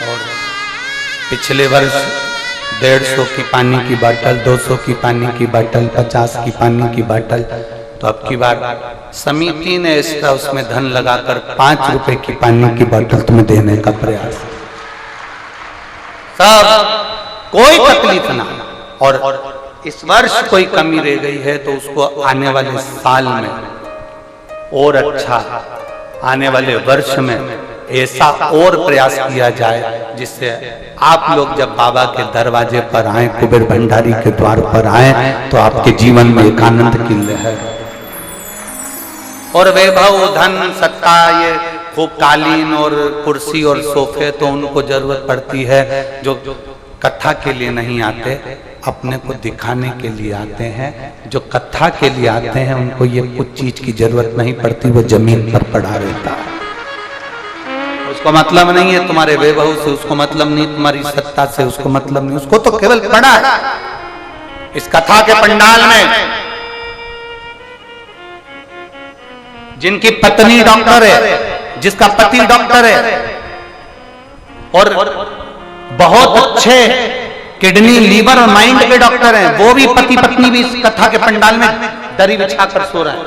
और पिछले वर्ष 150 की पानी की बोतल, 200 की पानी की बोतल, 50 की पानी की बोतल, तो अब की बार समिति ने इसका उसमें धन लगाकर 5 रुपए की पानी की बोतल तुम्हें देने का प्रयास। सब कोई तकलीफ ना। और इस वर्ष कोई कमी रह गई है तो उसको आने वाले साल में और अच्छा, आने वाले वर्ष में ऐसा और प्रयास किया जाए जिससे आप लोग जब बाबा के दरवाजे पर आए, कुबेर भंडारी के द्वार पर आए, तो आपके जीवन में एक आनंद की लहर और वैभव, धन, सत्ता, ये खूब कालीन और कुर्सी और सोफे तो उनको जरूरत पड़ती है। जो कथा के लिए नहीं आते, अपने को दिखाने के लिए आते हैं। जो कथा के लिए आते हैं उनको ये कुछ चीज की जरूरत नहीं पड़ती, वो जमीन पर पड़ा रहता है। उसको मतलब नहीं है तुम्हारे वैभव से, उसको मतलब नहीं तुम्हारी सत्ता से, उसको मतलब नहीं, उसको तो केवल पड़ा है। इस कथा के पंडाल में जिनकी पत्नी डॉक्टर है, जिसका पति डॉक्टर है और बहुत अच्छे किडनी, लीवर और माइंड के डॉक्टर हैं, वो भी पति पत्नी भी इस कथा के पंडाल में दरी बिछाकर सो रहे हैं।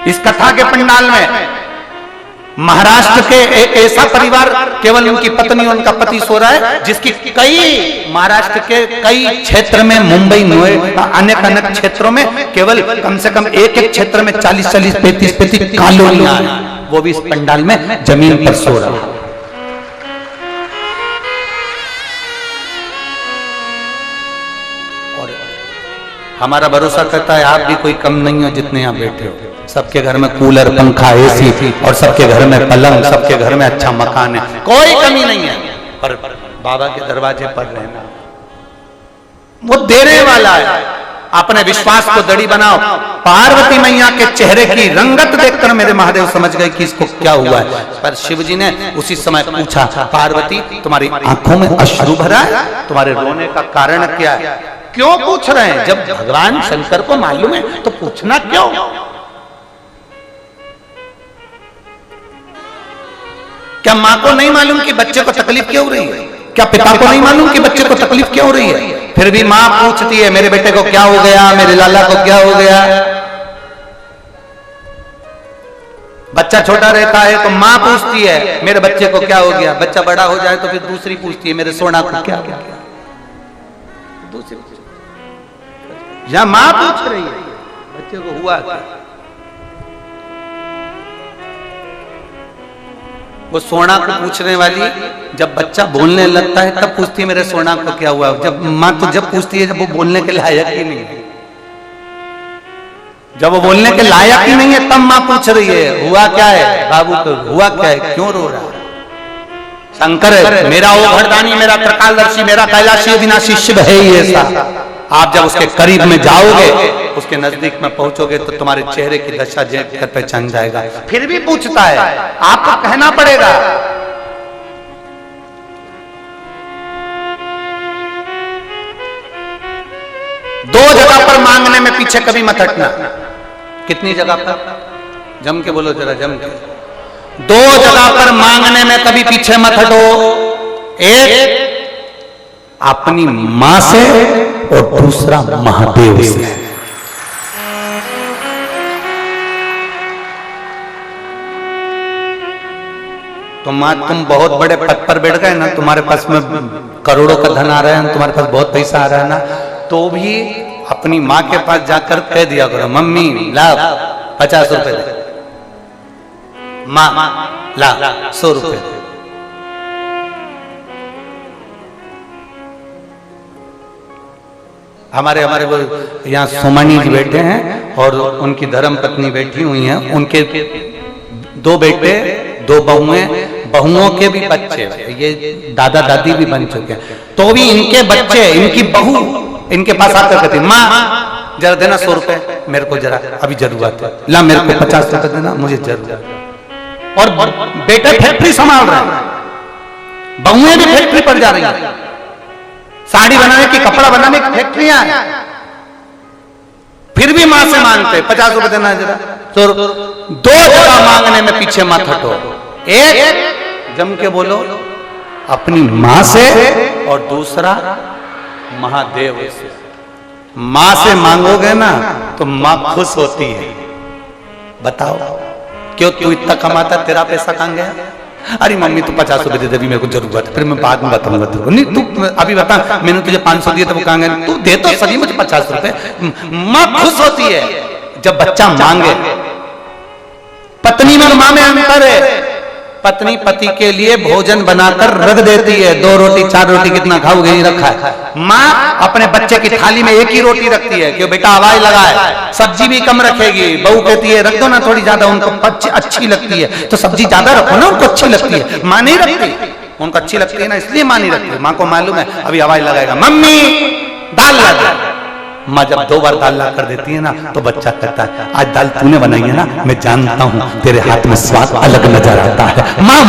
इस कथा के पंडाल में महाराष्ट्र के एक ऐसा परिवार, केवल उनकी पत्नी और उनका पति सो रहा है, जिसकी कई महाराष्ट्र के कई क्षेत्र में, मुंबई, नोएडा, अनेक अनेक क्षेत्रों में केवल कम से कम एक एक क्षेत्र में 40-40, 35-35 कॉलोनियां हैं, वो भी इस पंडाल में जमीन पर सो रहा है। और हमारा भरोसा करता है आप भी कोई कम नहीं हो जितने यहाँ बैठे हो। सबके घर में कूलर, पंखा, एसी और सबके घर में पलंग, सबके घर में अच्छा मकान है, कोई कमी नहीं है। पर बाबा के दरवाजे पर रहना, वो देने वाला है। अपने विश्वास को दड़ी बनाओ। पार्वती मैया के चेहरे की रंगत देखकर मेरे महादेव समझ गए कि इसको क्या हुआ है। पर शिव जी ने उसी समय पूछा, पार्वती तुम्हारी आंखों में अश्रु भरा है, तुम्हारे रोने का कारण क्या है? क्यों पूछ रहे हैं? जब भगवान शंकर को मालूम है तो पूछना क्यों? क्या माँ को नहीं मालूम कि बच्चे को तकलीफ क्यों हो रही है? क्या पिता को नहीं मालूम कि बच्चे को तकलीफ क्यों हो रही है? फिर भी माँ पूछती है मेरे बेटे को क्या हो गया, मेरे लाला को क्या हो गया। बच्चा छोटा रहता है तो माँ पूछती है मेरे बच्चे को क्या हो गया। बच्चा बड़ा हो जाए तो फिर दूसरी पूछती है मेरे सोना को क्या हो गया। दूसरी या माँ पूछ रही है बच्चे को हुआ क्या। वो सोना को पूछने वाली जब बच्चा बोलने लगता है तब पूछती है मेरे सोना को क्या हुआ। जब माँ तो जब पूछती है जब वो बोलने के लायक ही नहीं है, जब वो बोलने के लायक ही नहीं है तब माँ पूछ रही है हुआ क्या है बाबू को, हुआ क्या है, क्यों रो रहा है। शंकर मेरा वो घरदानी, मेरा त्रिकालदर्शी, मेरा कैलाशी विनाशी शिव है ही ऐसा। आप जब उसके करीब में जाओगे, उसके नजदीक में पहुंचोगे तो तुम्हारे चेहरे की दशा देख कर पहचान जाएगा। फिर भी पूछता है, आपको कहना पड़ेगा। दो जगह पर मांगने में पीछे कभी मत हटना। कितनी जगह पर? जम के बोलो जरा, जम के। दो जगह पर मांगने में कभी पीछे मत हटो। एक अपनी मां से और दूसरा महादेव से। तो मां तुम बहुत बड़े पद पर बैठ गए ना, तुम्हारे पास में करोड़ों का धन आ रहा है, तुम्हारे पास बहुत पैसा आ रहा है ना, तो भी अपनी माँ के पास जाकर कह दिया करो मम्मी ला 50 रुपए दे, माँ ला 100 रुपए। हमारे वो यहाँ सोमानी जी बैठे हैं और उनकी धर्म पत्नी बैठी हुई हैं, उनके 2 बेटे 2 बहुएं, बहुओं के भी बच्चे, ये दादा दादी भी बन चुके हैं, तो भी इनके बच्चे, इनकी बहू इनके पास आकर कहती माँ जरा देना 100 रुपए मेरे को, जरा अभी जरूरत है, ला मेरे को 50 रुपए देना, मुझे जरूरत। और बेटे फैक्ट्री संभाल रहे हैं, बहुएं भी फैक्ट्री पर जा रही हैं, साड़ी बनाने की, कपड़ा बनाने की फैक्ट्रियां हैं, फिर भी मां से मांगते 50 रुपए देना जरा। तो 2 जगह मांगने में पीछे मत हटो, एक जम के बोलो अपनी मां से और दूसरा महादेव से। मां से मांगोगे ना तो मां खुश होती है। बताओ क्यों, तू इतना कमाता, तेरा पैसा कहां गया? अरे मम्मी तू 50 रुपए दे दे, अभी मेरे को जरूरत है, फिर मैं बाद में बताऊंगा तेरे को। नहीं तू अभी बता, मैंने तुझे 500 दिए तो वो कहां गए? तू दे तो सही मुझे 50 रुपए। मां खुश होती है जब बच्चा मांगे। पत्नी में मां में अंतर है। पत्नी पति के लिए भोजन बनाकर रख देती है, 2 रोटी 4 रोटी कितना खाओगे, ये रखा है। माँ अपने बच्चे की थाली में 1 ही रोटी रखती है कि बेटा आवाज लगाए, सब्जी भी कम रखेगी। बहू कहती है रख दो ना थोड़ी ज्यादा, उनको अच्छी लगती है तो सब्जी ज्यादा रखो ना, उनको अच्छी लगती है। माँ नहीं रखती, उनको अच्छी लगती है ना, इसलिए माँ नहीं रखती। माँ को मालूम है अभी आवाज लगाएगा मम्मी दाल ला दे। माँ जब 2 बार दाल ला कर देती है ना तो बच्चा कहता है आज दाल तूने बनाई है ना, मैं जानता हूँ तेरे हाथ में स्वाद अलग नजर आता है। माँ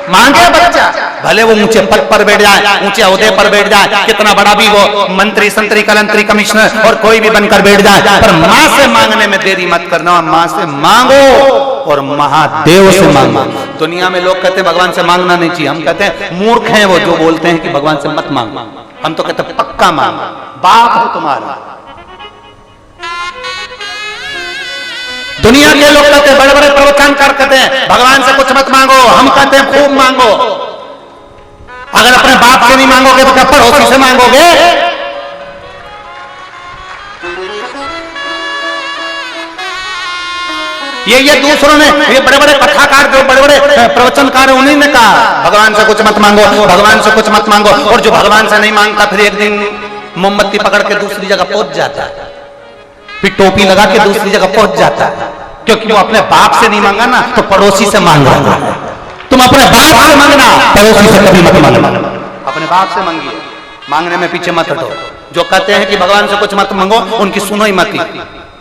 मांगे बच्चा, भले वो ऊंचे पद पर बैठ जाए, ऊंचे ओहदे पर बैठ जाए, कितना बड़ा भी वो मंत्री संतरी कलंतरी कमिश्नर और कोई भी बनकर बैठ जाए, पर माँ से मांगने में देरी मत करना। माँ से मांगो और महादेव से मांगो। दुनिया में लोग कहते हैं भगवान से मांगना नहीं चाहिए, हम कहते हैं मूर्ख हैं वो जो बोलते हैं कि भगवान से मत मांगो। हम तो कहते हैं पक्का मांगो, बाप हो तुम्हारा। दुनिया के लोग कहते हैं, बड़े बड़े प्रवचनकार कहते हैं भगवान से कुछ मत मांगो, हम कहते हैं खूब मांगो। अगर अपने बाप से नहीं मांगोगे तो क्या पड़ोसी से मांगोगे? ये दूसरों ने, ये बड़े बड़े कथाकार जो बड़े बड़े प्रवचनकार उन्हीं ने कहा भगवान से कुछ मत मांगो, भगवान से कुछ मत मांगो। और जो भगवान से नहीं मांगता फिर एक दिन मोमबत्ती पकड़ के दूसरी जगह पहुंच जाता है, फिर टोपी लगा के दूसरी जगह पहुंच जाता है, क्योंकि वो अपने बाप से नहीं मांगा ना तो पड़ोसी से मांग रहा है। तुम अपने बाप से मांगना, पड़ोसी से कभी मत मांगना। अपने बाप से मांगिए, मांगने में पीछे मत हटो। जो कहते हैं कि भगवान से कुछ मत मांगो उनकी सुनो ही मत,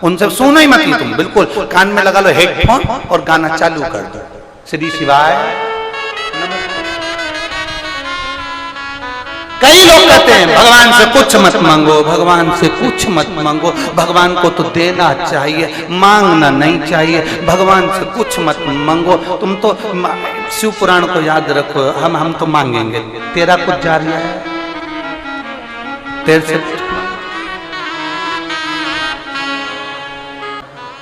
उनसे सुनो ही मत। तुम बिल्कुल कान में लगा लो हेडफोन और गाना चालू कर दो, श्री शिवाय। कई लोग कहते हैं भगवान से कुछ मत मांगो, भगवान से कुछ मत मांगो, भगवान को तो देना चाहिए, मांगना नहीं चाहिए। भगवान से कुछ मत मांगो। तुम तो शिव पुराण को याद रखो, हम तो मांगेंगे, तेरा कुछ जा रहा है, तेरे से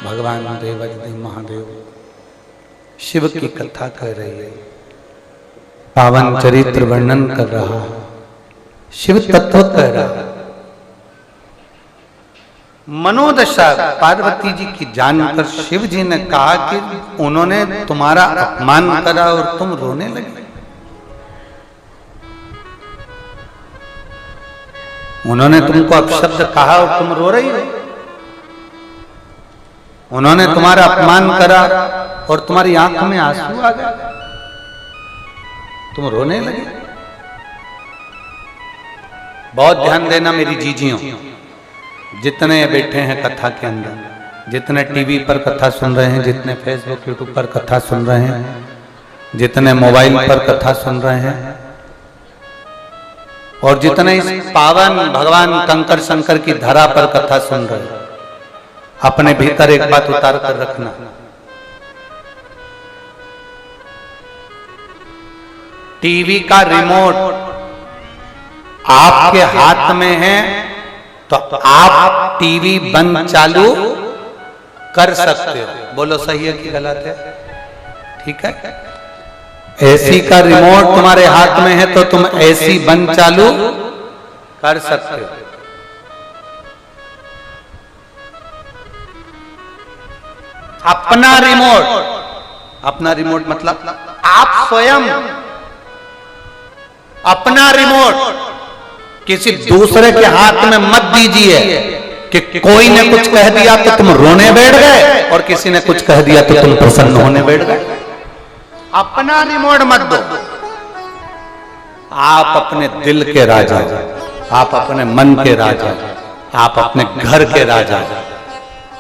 भगवान देवाधिदेव महादेव शिव की कथा कर रही है, पावन चरित्र वर्णन कर रहा है, शिव तत्व कह रहा है। मनोदशा पार्वती जी की जानकर शिव जी ने कहा कि उन्होंने तुम्हारा अपमान करा और तुम रोने लगे। उन्होंने तुमको अपशब्द कहा और तुम रो रही हो। उन्होंने तुम्हारा अपमान करा और तुम्हारी आंख में आंसू आ गए, तुम रोने लगे। बहुत ध्यान देना मेरी जीजियों, जितने बैठे हैं कथा के अंदर, जितने टीवी पर कथा सुन रहे हैं, जितने फेसबुक यूट्यूब पर कथा सुन रहे हैं, जितने मोबाइल पर कथा सुन रहे हैं, और जितने इस पावन भगवान कंकर शंकर की धरा पर कथा सुन रहे हैं, अपने भीतर एक बात उतार कर रखना। टीवी का रिमोट आपके हाथ में है तो आप टीवी बंद चालू कर सकते हो। बोलो सही है कि गलत है? ठीक है। एसी का रिमोट तुम्हारे हाथ में है तो तुम एसी बंद चालू कर सकते हो। अपना रिमोट मतलब आप स्वयं अपना रिमोट किसी दूसरे के हाथ में मत दीजिए कि कोई ने कुछ कह दिया तो तुम रोने बैठ गए और किसी ने कुछ कह दिया तो तुम प्रसन्न होने बैठ गए। अपना रिमोट मत दो। आप अपने दिल के राजा, आप अपने मन के राजा, आप अपने घर के राजा।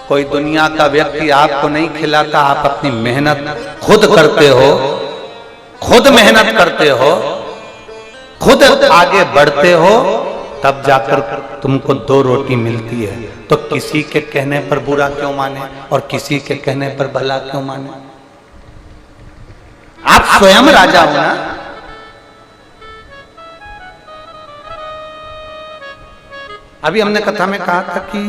कोई दुनिया का व्यक्ति आपको नहीं खिलाता, आप अपनी मेहनत खुद करते हो, खुद मेहनत करते हो, खुद आगे बढ़ते हो, तब जाकर तुमको 2 रोटी मिलती है। तो किसी के कहने पर बुरा क्यों माने और किसी के कहने पर भला क्यों माने? आप स्वयं राजा हो ना। अभी हमने कथा में कहा था कि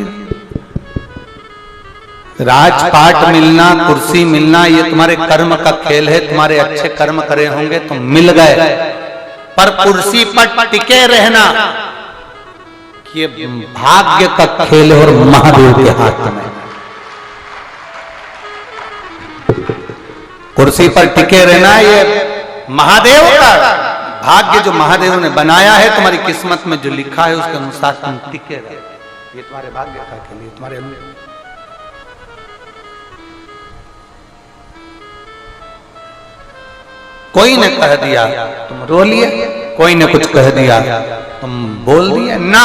राजपाट मिलना, कुर्सी मिलना, ये तुम्हारे कर्म का खेल है। तुम्हारे अच्छे कर्म करे होंगे तो मिल गए, पर कुर्सी पर टिके रहना ये भाग्य का खेल है और महादेव के हाथ में। कुर्सी पर टिके रहना ये महादेव का भाग्य, जो महादेव ने बनाया है। तुम्हारी किस्मत में जो लिखा है उसके अनुसार तुम टिके रहे। ये तुम्हारे भाग्य का खेल है, तुम्हारे कोई ने कह दिया तुम रो लिए, कोई ने कुछ कह दिया तुम बोल दिए ना।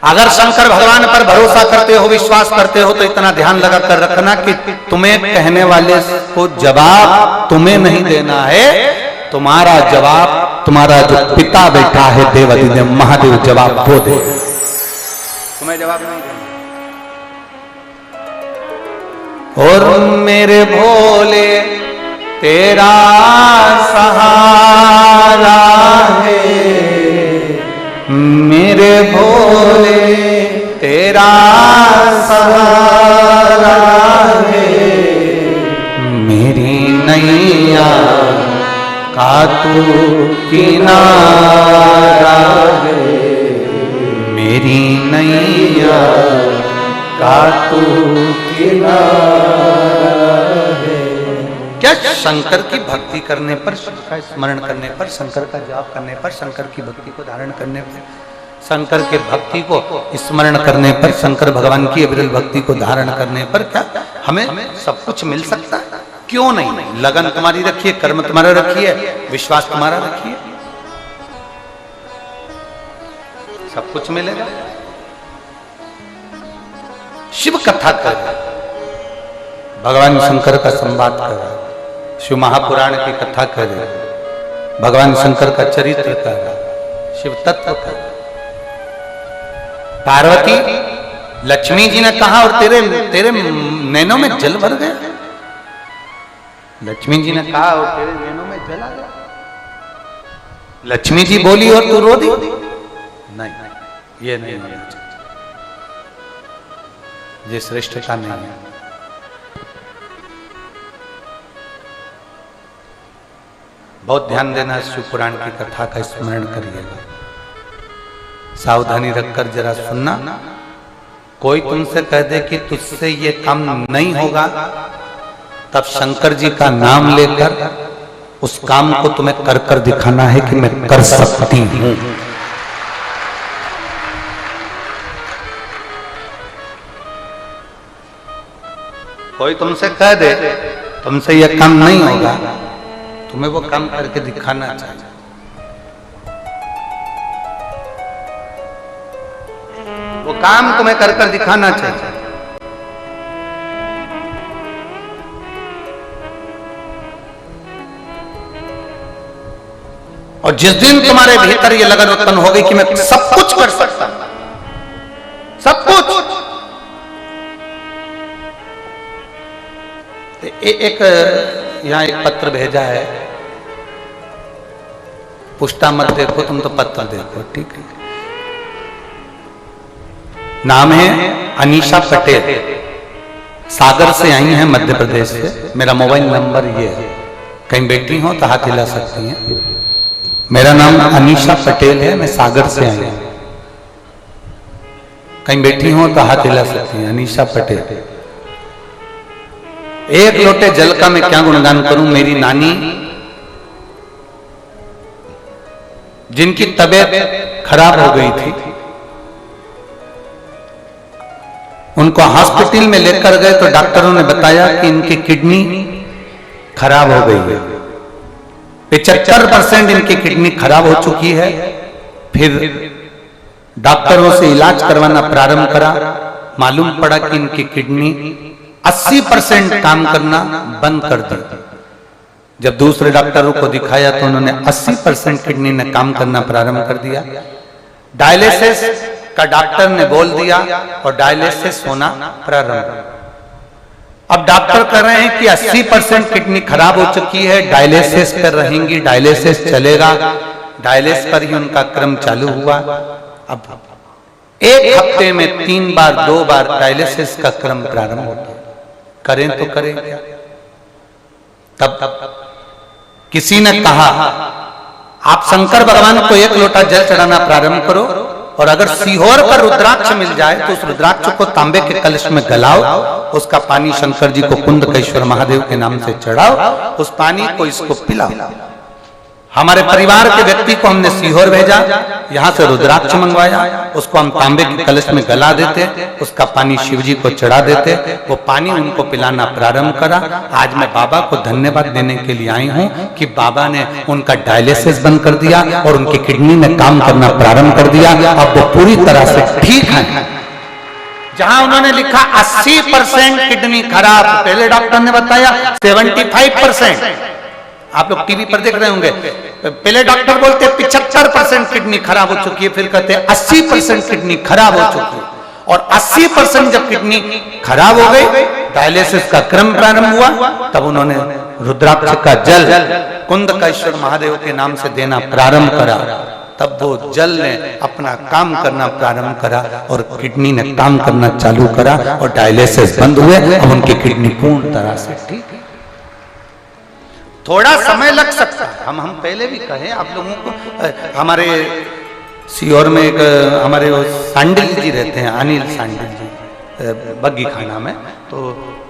अगर शंकर भगवान पर भरोसा करते हो, विश्वास करते हो, तो इतना ध्यान लगा कर रखना कि तुम्हें कहने वाले को जवाब तुम्हें नहीं देना है। तुम्हारा जवाब तुम्हारा जो पिता बैठा है देवाधिदेव महादेव जवाब वो दे। तुम्हें जवाब नहीं देना। और मेरे भोले तेरा सहारा है, मेरे भोले तेरा सहारा है, मेरी नैया का तू किनारा है, मेरी नैया का तू किनारा है। क्या शंकर की भक्ति करने पर, शंकर का स्मरण करने पर, शंकर का जाप करने पर, शंकर की भक्ति को धारण करने पर, शंकर के भक्ति को स्मरण करने पर, शंकर भगवान की अविरल भक्ति को धारण करने पर क्या हमें सब कुछ मिल सकता है? क्यों नहीं? लगन तुम्हारी रखिए, कर्म तुम्हारा रखिए, विश्वास तुम्हारा रखिए, सब कुछ मिलेगा। शिव कथा कर, भगवान शंकर का संवाद कर, शिव महापुराण की कथा करे, भगवान शंकर का चरित्र कर, शिव तत्व कर। पार्वती लक्ष्मी जी ने कहा और तेरे नैनों में जल भर गया। लक्ष्मी जी ने कहा और तेरे नैनों में जल आ गया। लक्ष्मी जी बोली और तू रो दी? नहीं, ये नहीं होना चाहिए, ये श्रेष्ठता नहीं है। बहुत ध्यान देना, शिव पुराण की कथा का स्मरण करिएगा, सावधानी रखकर जरा सुनना। कोई तुमसे कह दे कि तुझसे ये काम नहीं होगा, तब शंकर जी का नाम लेकर उस काम को तुम्हें कर कर दिखाना है कि मैं कर सकती हूं। कोई तुमसे कह दे तुमसे ये काम नहीं होगा, तुम्हें वो काम करके दिखाना चाहिए। वो काम तुम्हें कर कर दिखाना चाहिए। और जिस दिन तुम्हारे भीतर ये लगन उत्पन्न हो गई कि मैं सब कुछ कर सकता हूं, सब कुछ, एक यहां एक पत्र भेजा है, पुष्टा मत देखो, तुम तो पत्र देखो, ठीक है। नाम है अनीशा पटेल, सागर से आई हैं, मध्य प्रदेश से। मेरा मोबाइल नंबर ये है, कहीं बैठी हो तो हाथ हिला सकती हैं। मेरा नाम अनीशा पटेल है, मैं सागर से आई हूं, कहीं बैठी हो तो हाथ हिला सकती हैं। अनीशा पटेल, एक लोटे जल का मैं क्या गुणगान करूं। मेरी नानी जिनकी तबीयत खराब हो गई थी, उनको हॉस्पिटल में लेकर गए तो डॉक्टरों ने बताया कि इनकी किडनी खराब हो गई है। 75% इनकी किडनी खराब हो चुकी है। फिर डॉक्टरों से इलाज करवाना प्रारंभ करा, मालूम पड़ा कि इनकी किडनी 80% काम करना बंद कर दी। जब दूसरे डॉक्टरों को दिखाया तो उन्होंने 80% किडनी ने काम करना प्रारंभ कर दिया। डायलिसिस का डॉक्टर ने बोल दिया और डायलिसिस होना प्रारंभ। अब डॉक्टर कह रहे हैं कि 80% किडनी खराब हो चुकी है, डायलिसिस पर रहेंगी, डायलिसिस चलेगा। डायलिसिस पर ही उनका क्रम चालू हुआ। अब एक हफ्ते में 3 बार 2 बार डायलिसिस का क्रम प्रारंभ होता है। करें तो करें क्या? तब किसी ने कहा आप शंकर भगवान को 1 लोटा जल चढ़ाना प्रारंभ करो और अगर सीहोर का रुद्राक्ष मिल जाए तो उस रुद्राक्ष को तांबे के कलश में गलाओ, उसका पानी शंकर जी को कुंदकेश्वर महादेव के नाम से चढ़ाओ, उस पानी को इसको पिलाओ। हमारे परिवार के व्यक्ति को हमने सीहोर भेजा, यहां से रुद्राक्ष मंगवाया, उसको हम तांबे के कलश में गला देते, उसका पानी शिव जी को चढ़ा देते, वो पानी उनको पिलाना प्रारंभ करा। आज मैं बाबा को धन्यवाद देने के लिए आई हूं कि बाबा ने उनका डायलिसिस बंद कर दिया और उनकी किडनी ने काम करना प्रारंभ कर दिया। अब वो पूरी तरह से ठीक है। जहां उन्होंने लिखा 80% किडनी खराब, पहले डॉक्टर ने बताया 75%। आप लोग टीवी पर देख रहे होंगे, पहले डॉक्टर बोलते 75% किडनी खराब हो चुकी है, फिर कहते 80% किडनी खराब हो चुकी है। और 80% जब किडनी खराब हो गई, डायलिसिस का क्रम प्रारंभ हुआ, तब उन्होंने रुद्राक्ष का जल कुंदकेश्वर महादेव के नाम से देना प्रारंभ करा। तब वो जल ने अपना काम करना प्रारंभ करा और किडनी ने काम करना चालू करा और डायलिसिस बंद हुए। अब उनकी किडनी पूर्ण तरह से ठीक है। थोड़ा समय लग सकता है, हम पहले भी कहे आप लोगों को। हमारे सीहोर में एक हमारे वो सांडिल जी रहते हैं, अनिल सांडिल जी, बग्गी खाना में। तो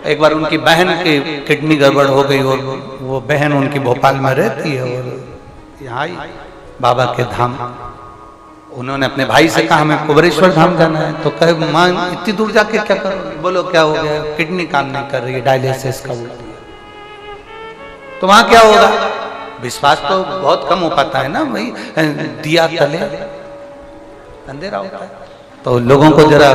एक बार उनकी बहन की किडनी गड़बड़ हो गई और वो बहन उनकी भोपाल में रहती है और यहाँ आई बाबा के धाम। उन्होंने अपने भाई से कहा हमें कुबरेश्वर धाम जाना है। तो कहे मां इतनी दूर जाके क्या करोगे? बोलो क्या हो गया? किडनी काम नहीं कर रही है, डायलिसिस का उल्टी। तो वहां क्या होगा? विश्वास तो बहुत कम हो पाता है ना भाई, दिया तले अंधेरा होता है। तो लोगों को जरा,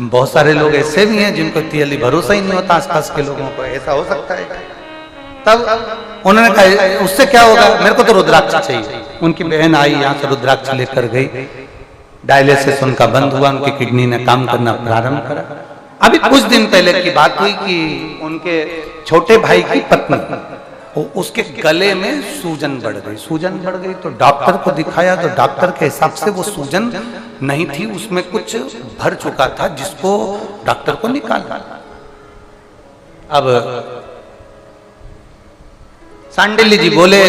बहुत सारे लोग ऐसे भी हैं जिनको जल्दी भरोसा ही नहीं होता आसपास के लोगों को, ऐसा हो सकता है। तब उन्होंने कहा उससे क्या होगा, मेरे को तो रुद्राक्ष चाहिए। उनकी बहन आई, यहाँ से रुद्राक्ष लेकर गई, डायलिसिस उनका बंद हुआ, उनकी किडनी ने काम करना प्रारंभ करा। अभी कुछ दिन पहले की बात हुई कि उनके छोटे भाई की पत्नी, उसके गले में सूजन बढ़ गई। सूजन बढ़ गई तो डॉक्टर को दिखाया तो डॉक्टर के हिसाब से वो सूजन नहीं थी, उसमें कुछ भर चुका था, जिसको डॉक्टर को निकाला। अब सांडिल्य जी बोले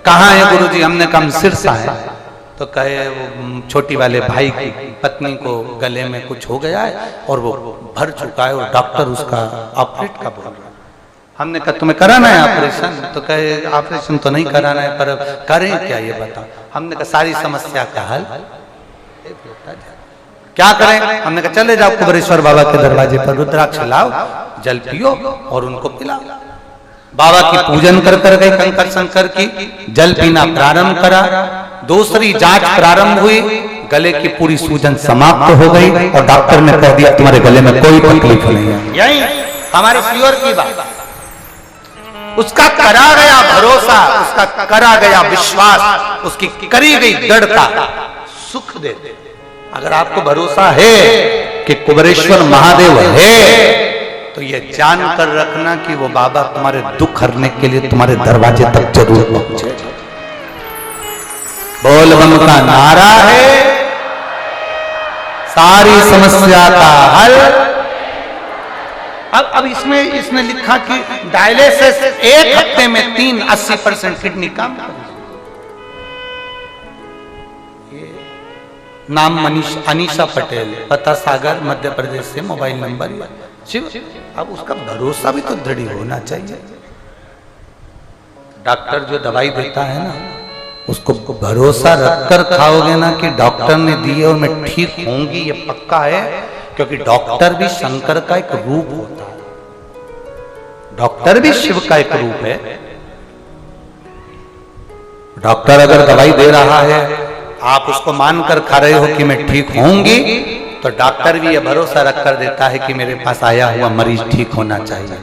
कहाँ है गुरुजी? हमने कहा सिरसा है। तो कहे वो छोटी वाले भाई की पत्नी को गले में कुछ हो गया है और वो भर चुका है और डॉक्टर उसका ऑपरेट का बोल रहा है। हमने कहा तुम्हें कराना है ऑपरेशन? तो कहे ऑपरेशन तो नहीं कराना है, पर करें क्या ये बताओ। हमने कहा सारी समस्या का हल क्या करें? हमने कहा चले जाओ कुबरेश्वर बाबा के दरवाजे पर, रुद्राक्ष लाओ, जल पियो और उनको पिलाओ। बाबा की पूजन कर गई कंकर शंकर की, जल पीना प्रारंभ करा। दूसरी जांच प्रारंभ हुई, गले की पूरी सूजन समाप्त हो गई और डॉक्टर ने कह दिया तुम्हारे गले में कोई तकलीफ नहीं है। यही हमारे सीहोर की बात। उसका करा गया भरोसा, उसका करा गया विश्वास, उसकी करी गई दृढ़ता सुख दे। अगर आपको भरोसा है कि कुबरेश्वर महादेव है तो ये जान कर रखना कि वो बाबा तुम्हारे दुख हरने के लिए तुम्हारे दरवाजे तक जरूर पहुंचेगा। बोल बम का नारा है, सारी समस्या का हल। अब इसमें लिखा कि डायलिसिस 1 हफ्ते में 80% किडनी काम कर। नाम अनीशा पटेल, पता सागर, मध्य प्रदेश से, मोबाइल नंबर शिव। अब उसका भरोसा भी तो दृढ़ होना चाहिए। डॉक्टर जो दवाई देता है ना, उसको भरोसा रखकर खाओगे ना कि डॉक्टर ने दी है और मैं ठीक होंगी, ये पक्का है, क्योंकि डॉक्टर भी शंकर का एक रूप होता है, डॉक्टर भी शिव का एक रूप है। डॉक्टर अगर दवाई दे रहा है, आप उसको मानकर खा रहे हो कि मैं ठीक होंगी, तो डॉक्टर भी ये भरोसा रखकर देता है कि मेरे पास आया हुआ मरीज ठीक होना चाहिए।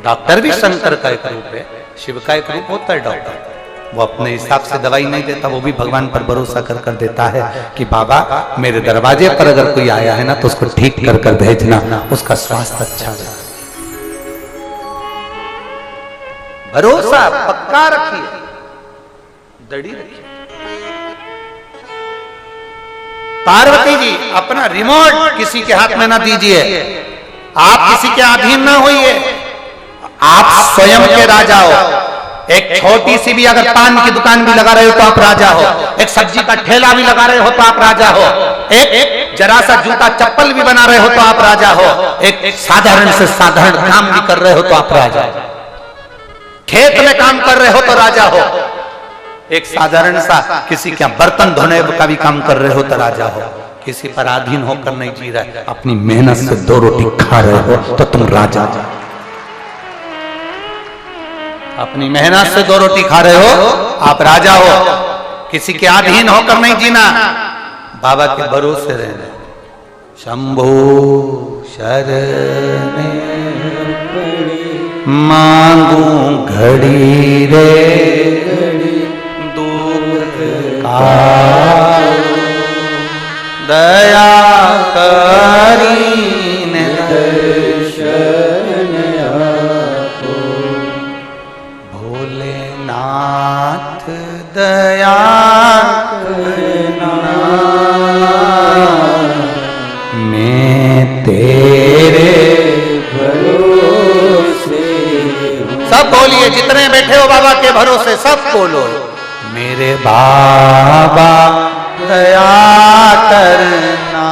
डॉक्टर भी शंकर का एक रूप है, शिव का एक रूप होता है डॉक्टर। वो अपने हिसाब से दवाई नहीं देता, वो भी भगवान पर भरोसा कर कर देता है कि बाबा मेरे दरवाजे पर अगर कोई आया है ना तो उसको ठीक कर कर भेजना, उसका स्वास्थ्य अच्छा है। भरोसा पक्का रखिए, दड़ी रखिए। पार्वती जी अपना रिमोट किसी के हाथ में ना दीजिए, आप किसी के अधीन ना होइए, आप स्वयं के राजा हो। एक छोटी सी भी अगर पान की दुकान भी लगा रहे हो तो आप राजा हो, एक सब्जी का ठेला भी लगा रहे हो तो आप राजा हो, एक जरा सा जूता चप्पल भी बना रहे हो तो आप राजा हो, एक साधारण से साधारण काम भी कर रहे हो तो आप राजा हो, खेत में काम कर रहे हो तो राजा हो, एक साधारण सा किसी के बर्तन धोने का भी काम कर रहे हो तो राजा हो। किसी पर अधीन होकर नहीं जी रहे, अपनी मेहनत से 2 रोटी खा रहे हो तो तुम राजा हो। अपनी मेहनत से 2 रोटी खा रहे हो, आप राजा हो। किसी के अधीन होकर नहीं जीना, बाबा के भरोसे रहना। शंभो शरण मांगू घड़ी रे दुख का, दया करीन दर्शन आपो, भोलेनाथ दया करना, मैं तेरे भरोसे। सब बोलिए, जितने बैठे हो बाबा के भरोसे सब बोलो, मेरे बाबा दया करना,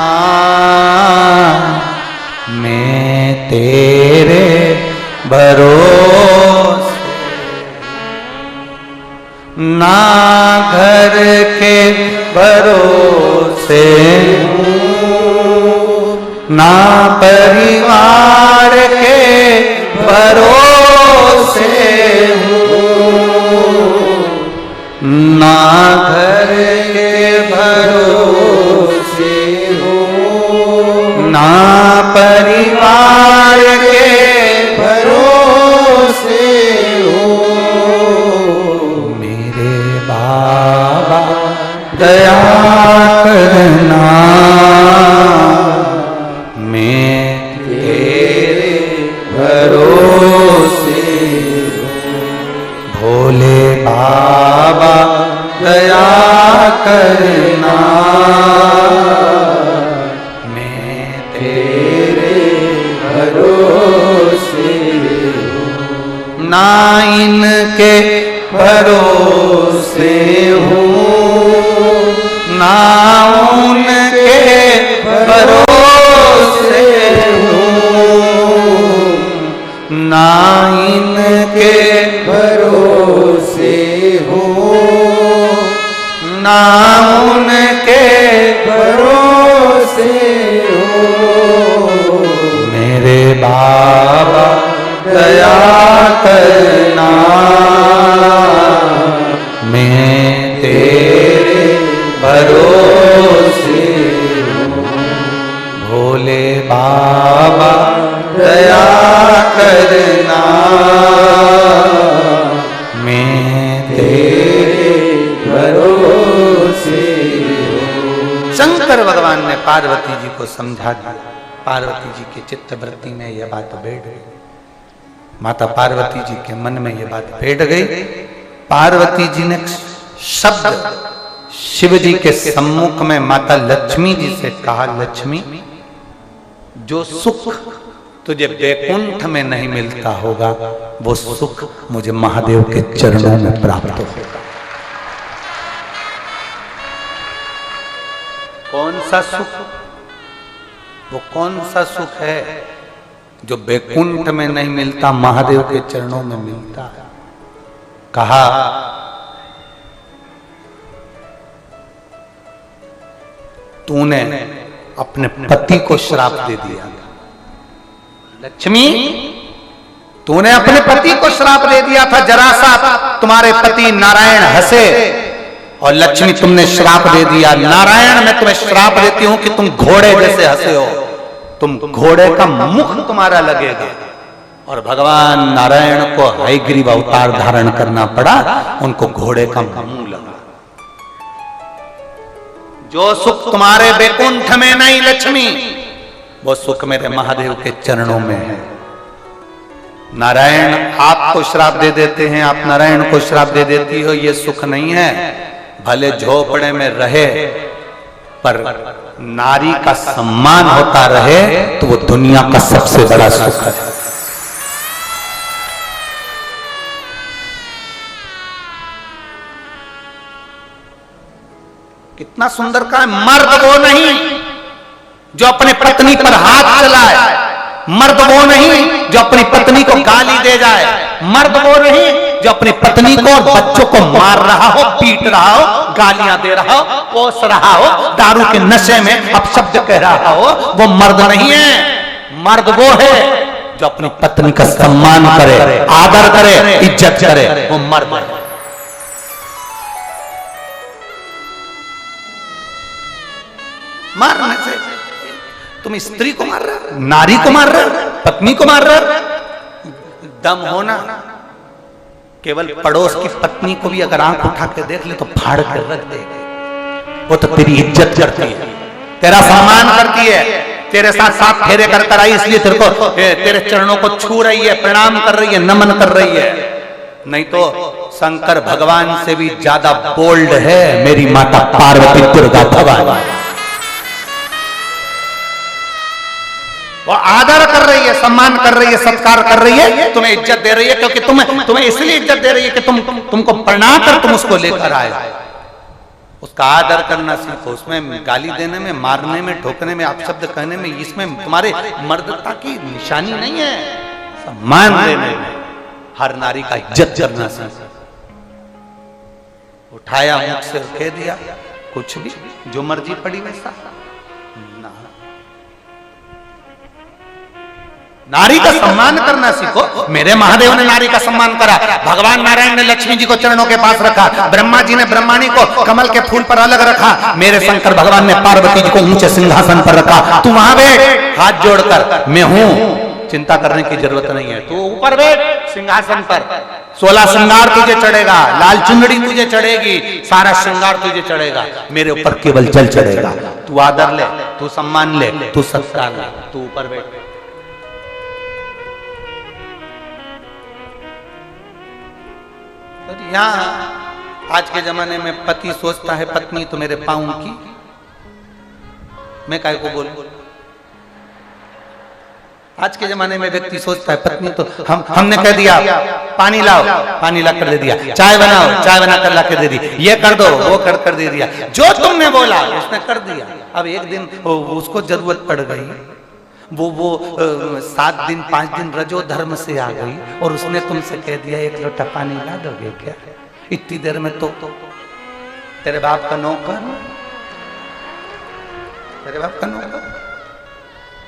मैं तेरे भरोसे। ना घर के भरोसे हूँ, ना परिवार के भरोसे हूँ, ना घर के भरोसे हूँ, ना परिवार के भरोसे हूँ, मेरे बाबा दया करना, मैं तेरे भरोसे हूँ। भोले बाबा दया करना, मैं तेरे भरोसे हूँ। ना इनके भरोसे हूँ, ना उनके भरोसे हूँ, ना इनके भरोसे हूँ, ना उनके भरोसे हूँ, मेरे बाबा दया करना, मैं तेरे भरोसे हूँ। भोले बाबा दया करना, मैं तेरे भरोसे हूँ। शंकर भगवान ने पार्वती जी को समझा दिया। पार्वती जी के चित्तवृत्ति में यह बात बैठ गई, माता पार्वती जी के मन में यह बात बैठ गई। पार्वती जी ने शब्द शिव जी के सम्मुख में माता लक्ष्मी जी से कहा, लक्ष्मी जो सुख तुझे वैकुंठ में नहीं मिलता होगा वो सुख मुझे महादेव के चरणों में प्राप्त होगा। कौन सा सुख? वो कौन सा सुख है जो वैकुंठ में नहीं मिलता, महादेव के चरणों में मिलता है? कहा तूने अपने पति को श्राप दे दिया। लक्ष्मी, तूने अपने पति को श्राप दे दिया था। जरा सा तुम्हारे पति नारायण हंसे और लक्ष्मी तुमने श्राप दे दिया। नारायण, मैं तुम्हें श्राप देती हूं कि तुम घोड़े जैसे हंसे हो, तुम घोड़े का मुख तुम्हारा लगेगा। और भगवान नारायण को हयग्रीव अवतार धारण करना पड़ा, उनको घोड़े का मुंह लगा। जो सुख तुम्हारे बैकुंठ में नहीं लक्ष्मी, वो सुख मेरे महादेव के चरणों में है। नारायण आपको श्राप दे देते हैं, आप नारायण को श्राप दे देती हो, ये सुख नहीं है। भले झोपड़े में रहे पर नारी का सम्मान होता रहे तो वो दुनिया का सबसे बड़ा सुख है। कितना सुंदर का है। मर्द वो नहीं जो अपने पत्नी पर हाथ चलाए, मर्द वो नहीं जो अपनी पत्नी को गाली दे जाए, मर्द वो नहीं जो अपनी पत्नी को और बच्चों को मार रहा हो, पीट रहा हो, गालियां दे रहा हो, कोस रहा हो, दारू के नशे में अपशब्द कह रहा हो, वो मर्द नहीं है। मर्द वो है जो अपनी पत्नी का सम्मान करे, आदर करे, इज्जत करे, वो मर्द है। मारने से तुम स्त्री को मार रहे हो, नारी को मार रहे हो, पत्नी को मार रहे हो। दम होना, केवल पड़ोस की पत्नी को भी अगर आंख उठा के देख ले तो फाड़ कर रख देगी। वो तो तेरी इज्जत करती है, तेरा सम्मान करती है, तेरे साथ साथ फेरे कर आई, इसलिए तेरे को, तेरे चरणों को छू रही है, प्रणाम कर रही है, नमन कर रही है। नहीं तो शंकर भगवान से भी ज्यादा बोल्ड है मेरी माता पार्वती दुर्गा भवानी। वो आदर कर रही है, सम्मान कर रही है, सत्कार कर रही है, तुम्हें इज्जत दे रही है, क्योंकि तुम्हें इसलिए इज्जत दे रही है कि तुमको प्रणाम कर तुम उसको लेकर आए। उसका आदर करना सीखो। उसमें गाली देने में, मारने में, ठोकने में, अपशब्द कहने में, इसमें तुम्हारे मर्दता की निशानी नहीं है। सम्मान देने में, हर नारी का इज्जत करना सीखो। उठाया मुख से कह दिया कुछ भी, जो मर्जी पड़ी वैसा। नारी का सम्मान करना सीखो। मेरे महादेव ने नारी का सम्मान करा, भगवान नारायण ने लक्ष्मी जी को चरणों के पास रखा, ब्रह्मा जी ने ब्रह्माणी को कमल के फूल पर अलग रखा, मेरे शंकर भगवान ने पार्वती जी को ऊंचे सिंहासन पर रखा। तू वहां बैठ हाथ जोड़कर, मैं हूं, चिंता करने की जरूरत नहीं है। तू ऊपर बैठ सिंहासन पर, 16 श्रृंगार तुझे चढ़ेगा, लाल चुनरी तुझे चढ़ेगी, सारा श्रृंगार तुझे चढ़ेगा, मेरे ऊपर केवल जल चढ़ेगा। तू आदर ले, तू सम्मान ले, तू सत्कार ले, तू ऊपर बैठ। यहाँ आज के जमाने में पति सोचता है पत्नी तो मेरे पाँव की, मैं काय को बोलूं। आज के जमाने में व्यक्ति सोचता है पत्नी तो हमने कह दिया पानी लाओ, पानी ला कर दे दिया, चाय बनाओ, चाय बना कर ला कर दे दी, ये कर दो, वो कर दे दिया, जो तुमने बोला उसने कर दिया। अब एक दिन उसको जरूरत पड़ गई, वो 7 दिन 5 दिन रजो धर्म से आ गई और उसने तुमसे कह दिया 1 लोटा पानी ला दोगे क्या? इतनी देर में तो तेरे बाप का नौकर, तेरे बाप का नौकर।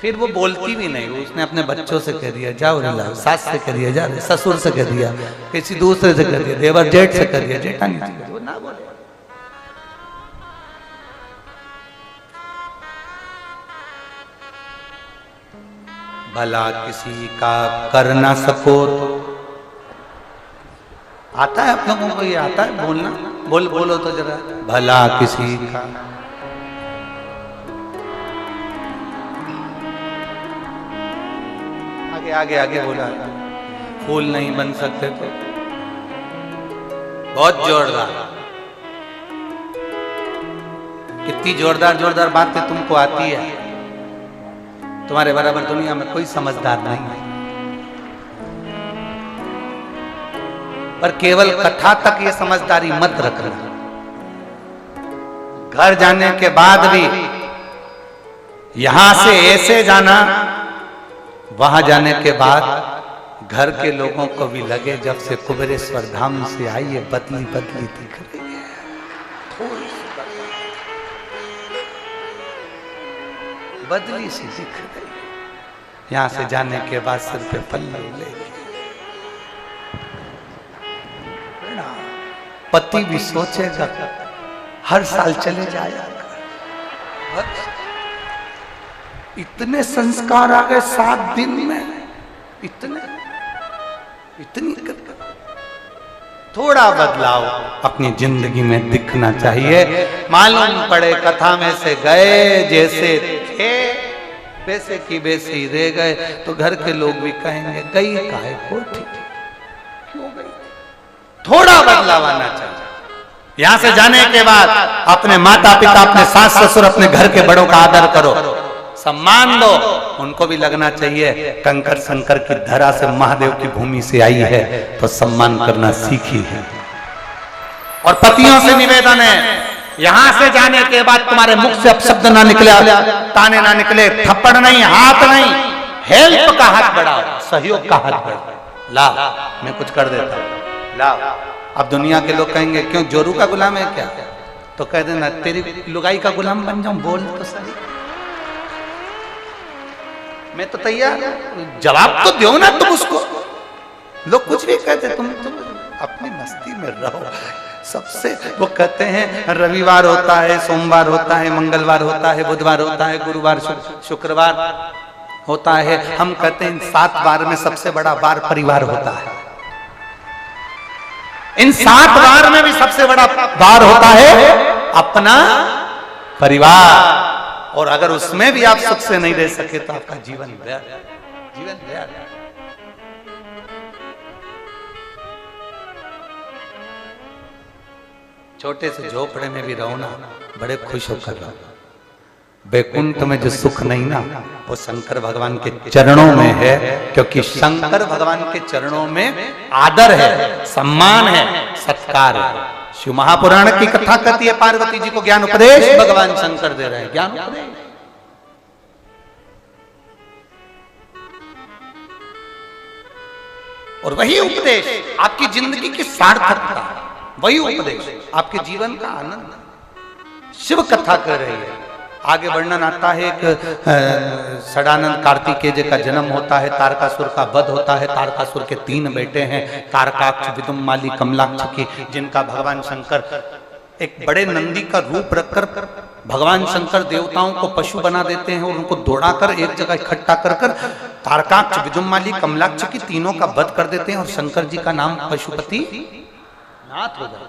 फिर वो बोलती भी नहीं, उसने अपने बच्चों से कह दिया जाओ लाओ, सास से कह दिया जा, ससुर से कह दिया, किसी दूसरे से कह दिया, देवर जेठ से कह दिया, जेठानी से कह दिया, ना बोले। भला किसी का कर ना सको तो आता है आप लोगों को, ये आता है बोलना, बोलो तो जरा, भला किसी का। आगे आगे बोला, फूल नहीं बन सकते तो बहुत जोरदार, कितनी जोरदार बातें तुमको आती है, तुम्हारे बराबर दुनिया में कोई समझदार नहीं है। पर केवल कथा तक ये समझदारी मत रखना, घर जाने के बाद भी यहां से ऐसे जाना, वहां जाने के बाद घर के लोगों को भी लगे जब से कुबेरेश्वर धाम से आई है बदली दिख रही है। बदली सी दिख गई। यहां से जाने के बाद सिर पे पल्लू लेके पति भी सोचेगा हर साल चले जाएगा। इतने संस्कार आ गए 7 दिन में, इतनी थोड़ा बदलाव अपनी जिंदगी में दिखना चाहिए। मालूम पड़े कथा में से गए जैसे थे वैसे की वैसे ही रह गए, तो घर के लोग भी कहेंगे गई काहे को, ठीक क्यों गई। थोड़ा बदलाव आना चाहिए। यहां से जाने के बाद अपने माता पिता, अपने सास ससुर, अपने घर के बड़ों का आदर करो, सम्मान दो। उनको भी लगना चाहिए कंकर शंकर की धरा से, महादेव की भूमि से आई है, तो सम्मान करना सीखी है। और पतियों से निवेदन है, यहां से जाने के बाद तुम्हारे मुख से अपशब्द ना निकले, ताने ना निकले, थप्पड़ नहीं, हाथ नहीं, हेल्प का हाथ बढ़ाओ, सहयोग का हाथ बढ़ाओ। ला मैं कुछ कर देता हूं, ला। अब दुनिया के लोग कहेंगे क्यों जोरू का गुलाम है क्या, तो कह देना तेरी लुगाई का गुलाम बन जाऊं, बोल तो सही, मैं तो तैयार, जवाब तो दो ना तुम उसको। लोग कुछ भी कहते, तुम अपनी मस्ती में रहो। सबसे वो कहते हैं रविवार होता है, सोमवार होता है, मंगलवार होता है, बुधवार होता है, गुरुवार शुक्रवार होता है। हम कहते हैं इन 7 बार में सबसे बड़ा बार परिवार होता है। इन 7 बार में भी सबसे बड़ा बार होता है अपना परिवार। और अगर उसमें भी आप सुख से नहीं रह सके तो आपका जीवन व्यर्थ। छोटे से झोपड़े में भी रहो ना, बड़े खुश होकर रहो। बैकुंठ में जो सुख नहीं ना, वो शंकर भगवान के चरणों में है, क्योंकि शंकर भगवान के चरणों में आदर है, सम्मान है, सत्कार है। शिव महापुराण की कथा कहती है पार्वती जी को ज्ञान उपदेश भगवान शंकर दे रहे हैं, ज्ञान उपदेश। और वही उपदेश आपकी जिंदगी की सार्थकता, वही उपदेश आपके जीवन का आनंद। शिव कथा कर रही है, आगे वर्णन आता है एक षडानंद कार्तिकेय का जन्म होता है, तारकासुर का वध होता है। तारकासुर के 3 बेटे हैं, तारकाक्ष, विदुम्माली, कमलाक्ष की, जिनका भगवान शंकर एक बड़े नंदी का रूप रखकर भगवान शंकर देवताओं को पशु बना देते हैं और उनको दौड़ाकर एक जगह इकट्ठा कर तारकाक्ष, विदुम्माली, कमलाक्ष की तीनों का वध कर देते हैं और शंकर जी का नाम पशुपति नाथ हो जाता है।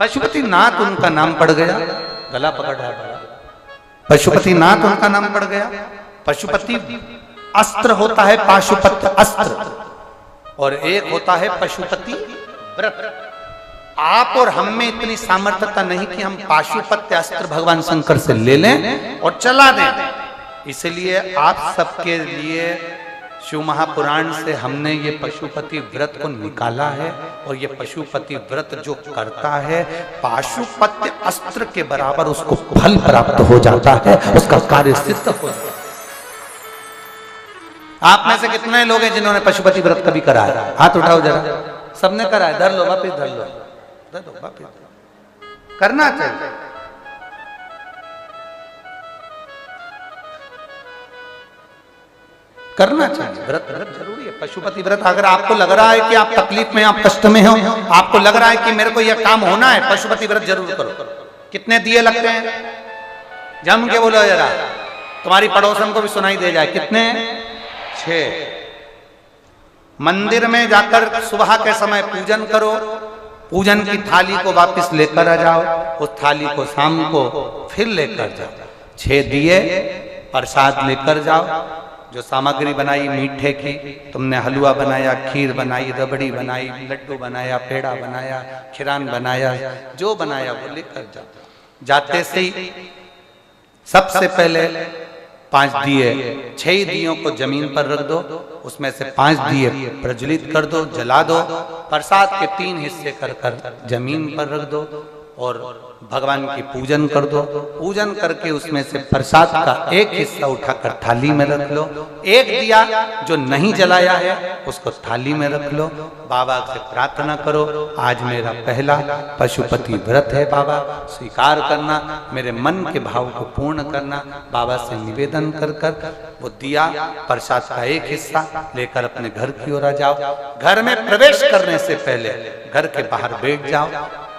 पशुपति नाथ उनका नाम पड़ गया, गला पकड़ रहा है, पशुपति नाथ उनका नाम पड़ गया। पशुपति अस्त्र होता है, पाशुपत अस्त्र, और एक होता है पशुपति व्रत। आप और हम में इतनी सामर्थ्यता नहीं कि हम पाशुपत्य अस्त्र भगवान शंकर से ले लें और चला दें। इसलिए आप सबके लिए शिव महापुराण से हमने ये पशुपति व्रत को निकाला है। और ये पशुपति व्रत जो करता है, पाशुपत्य अस्त्र के बराबर उसको फल प्राप्त हो जाता है, उसका कार्य सिद्ध हो जाता है। आप में से कितने लोग हैं जिन्होंने पशुपति व्रत कभी कराया? हाथ उठाओ जरा। सबने कराया? धर लो वापिस, धर लो, धर लो वापिस। करना चाहिए। करना चाहिए, व्रत जरूरी है। पशुपति व्रत अगर आपको लग रहा है कि आप तकलीफ में, आप कष्ट में हो, आपको लग रहा है कि मेरे को यह काम होना है, पशुपति व्रत जरूर करो। कितने दिए लगते हैं? जम के बोलो जरा, तुम्हारी पड़ोसन को भी सुनाई दे जाए। कितने? 6। मंदिर में जाकर सुबह के समय पूजन करो, पूजन की थाली को वापस लेकर आ जाओ, उस थाली को शाम को फिर लेकर जाओ। 6 दिए प्रसाद लेकर जाओ। जो सामग्री बनाई मीठे की, तुमने हलवा बनाया, खीर बनाई, रबड़ी बनाई, लड्डू बनाया, पेड़ा बनाया, खिरान बनाया, जो बनाया वो लेकर जाओ। जाते से ही सबसे पहले 5 दिए, 6 दियों को जमीन पर रख दो, उसमें से 5 दिए प्रज्वलित कर दो, जला दो। प्रसाद के 3 हिस्से कर जमीन पर रख दो, और भगवान की पूजन कर दो। पूजन करके उसमें से प्रसाद का एक हिस्सा उठाकर थाली में रख लो। एक दिया जो नहीं जलाया है उसको थाली में रख लो। बाबा से प्रार्थना करो, आज मेरा पहला पशुपति व्रत है बाबा, स्वीकार करना, मेरे मन के भाव को पूर्ण करना। बाबा से निवेदन कर कर वो दिया प्रसाद का एक हिस्सा लेकर अपने घर की ओर आ जाओ। घर में प्रवेश करने से पहले घर के बाहर बैठ जाओ,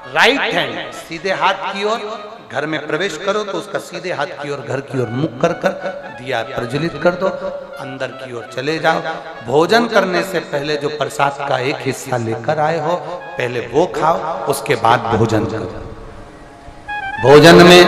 राइट हैंड सीधे हाथ की ओर घर में प्रवेश करो तो उसका सीधे हाथ की ओर घर की ओर मुख कर कर दिया प्रज्वलित कर दो। अंदर की ओर चले जाओ। भोजन करने से पहले जो प्रसाद का एक हिस्सा लेकर आए हो पहले वो खाओ, उसके बाद भोजन करो। भोजन में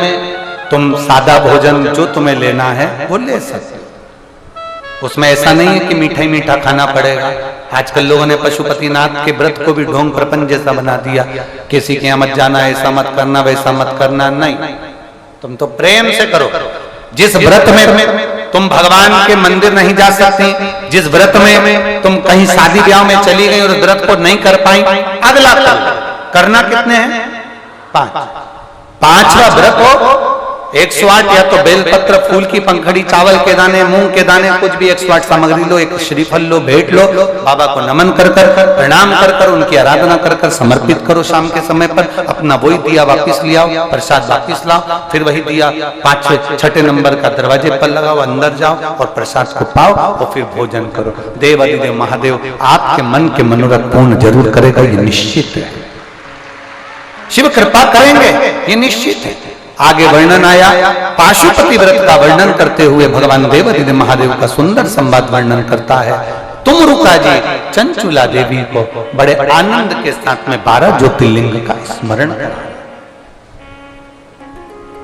तुम सादा भोजन जो तुम्हें लेना है वो ले सकते हो, उसमें ऐसा नहीं है कि मीठा ही मीठा खाना पड़ेगा। आजकल लोगों ने पशुपतिनाथ के व्रत को भी ढोंग प्रपंच जैसा बना दिया, किसी के यहाँ मत जाना, ऐसा मत करना, वैसा मत करना। नहीं, तुम तो प्रेम से करो। जिस व्रत में तुम भगवान के मंदिर नहीं जा सकती, जिस व्रत में तुम कहीं शादी ब्याह में चली गई और व्रत को नहीं कर पाई, अगला करना कितने हैं? 5। 5वां व्रत हो 108, या तो बेलपत्र, फूल की पंखड़ी, चावल के दाने, मूंग के दाने, कुछ भी 108 सामग्री लो, एक श्रीफल लो, भेंट लो, बाबा को नमन कर कर, प्रणाम कर कर, उनकी आराधना कर कर समर्पित करो। शाम के समय पर अपना वही दिया वापिस ले आओ, प्रसाद वापिस लाओ, फिर वही दिया 5, 6 नंबर का दरवाजे पर लगाओ, अंदर जाओ और प्रसाद को पाओ और फिर भोजन करो। देव अधिदेव महादेव आपके मन के मनोरथ पूर्ण जरूर करेगा, ये निश्चित है। शिव कृपा करेंगे, ये निश्चित है। आगे वर्णन आया, पाशुपति व्रत का वर्णन करते हुए भगवान देवादिदेव महादेव का सुंदर संवाद वर्णन करता है। तुम रुका जी चंचुला देवी को बड़े आनंद के साथ में 12 ज्योतिर्लिंग का स्मरण करा।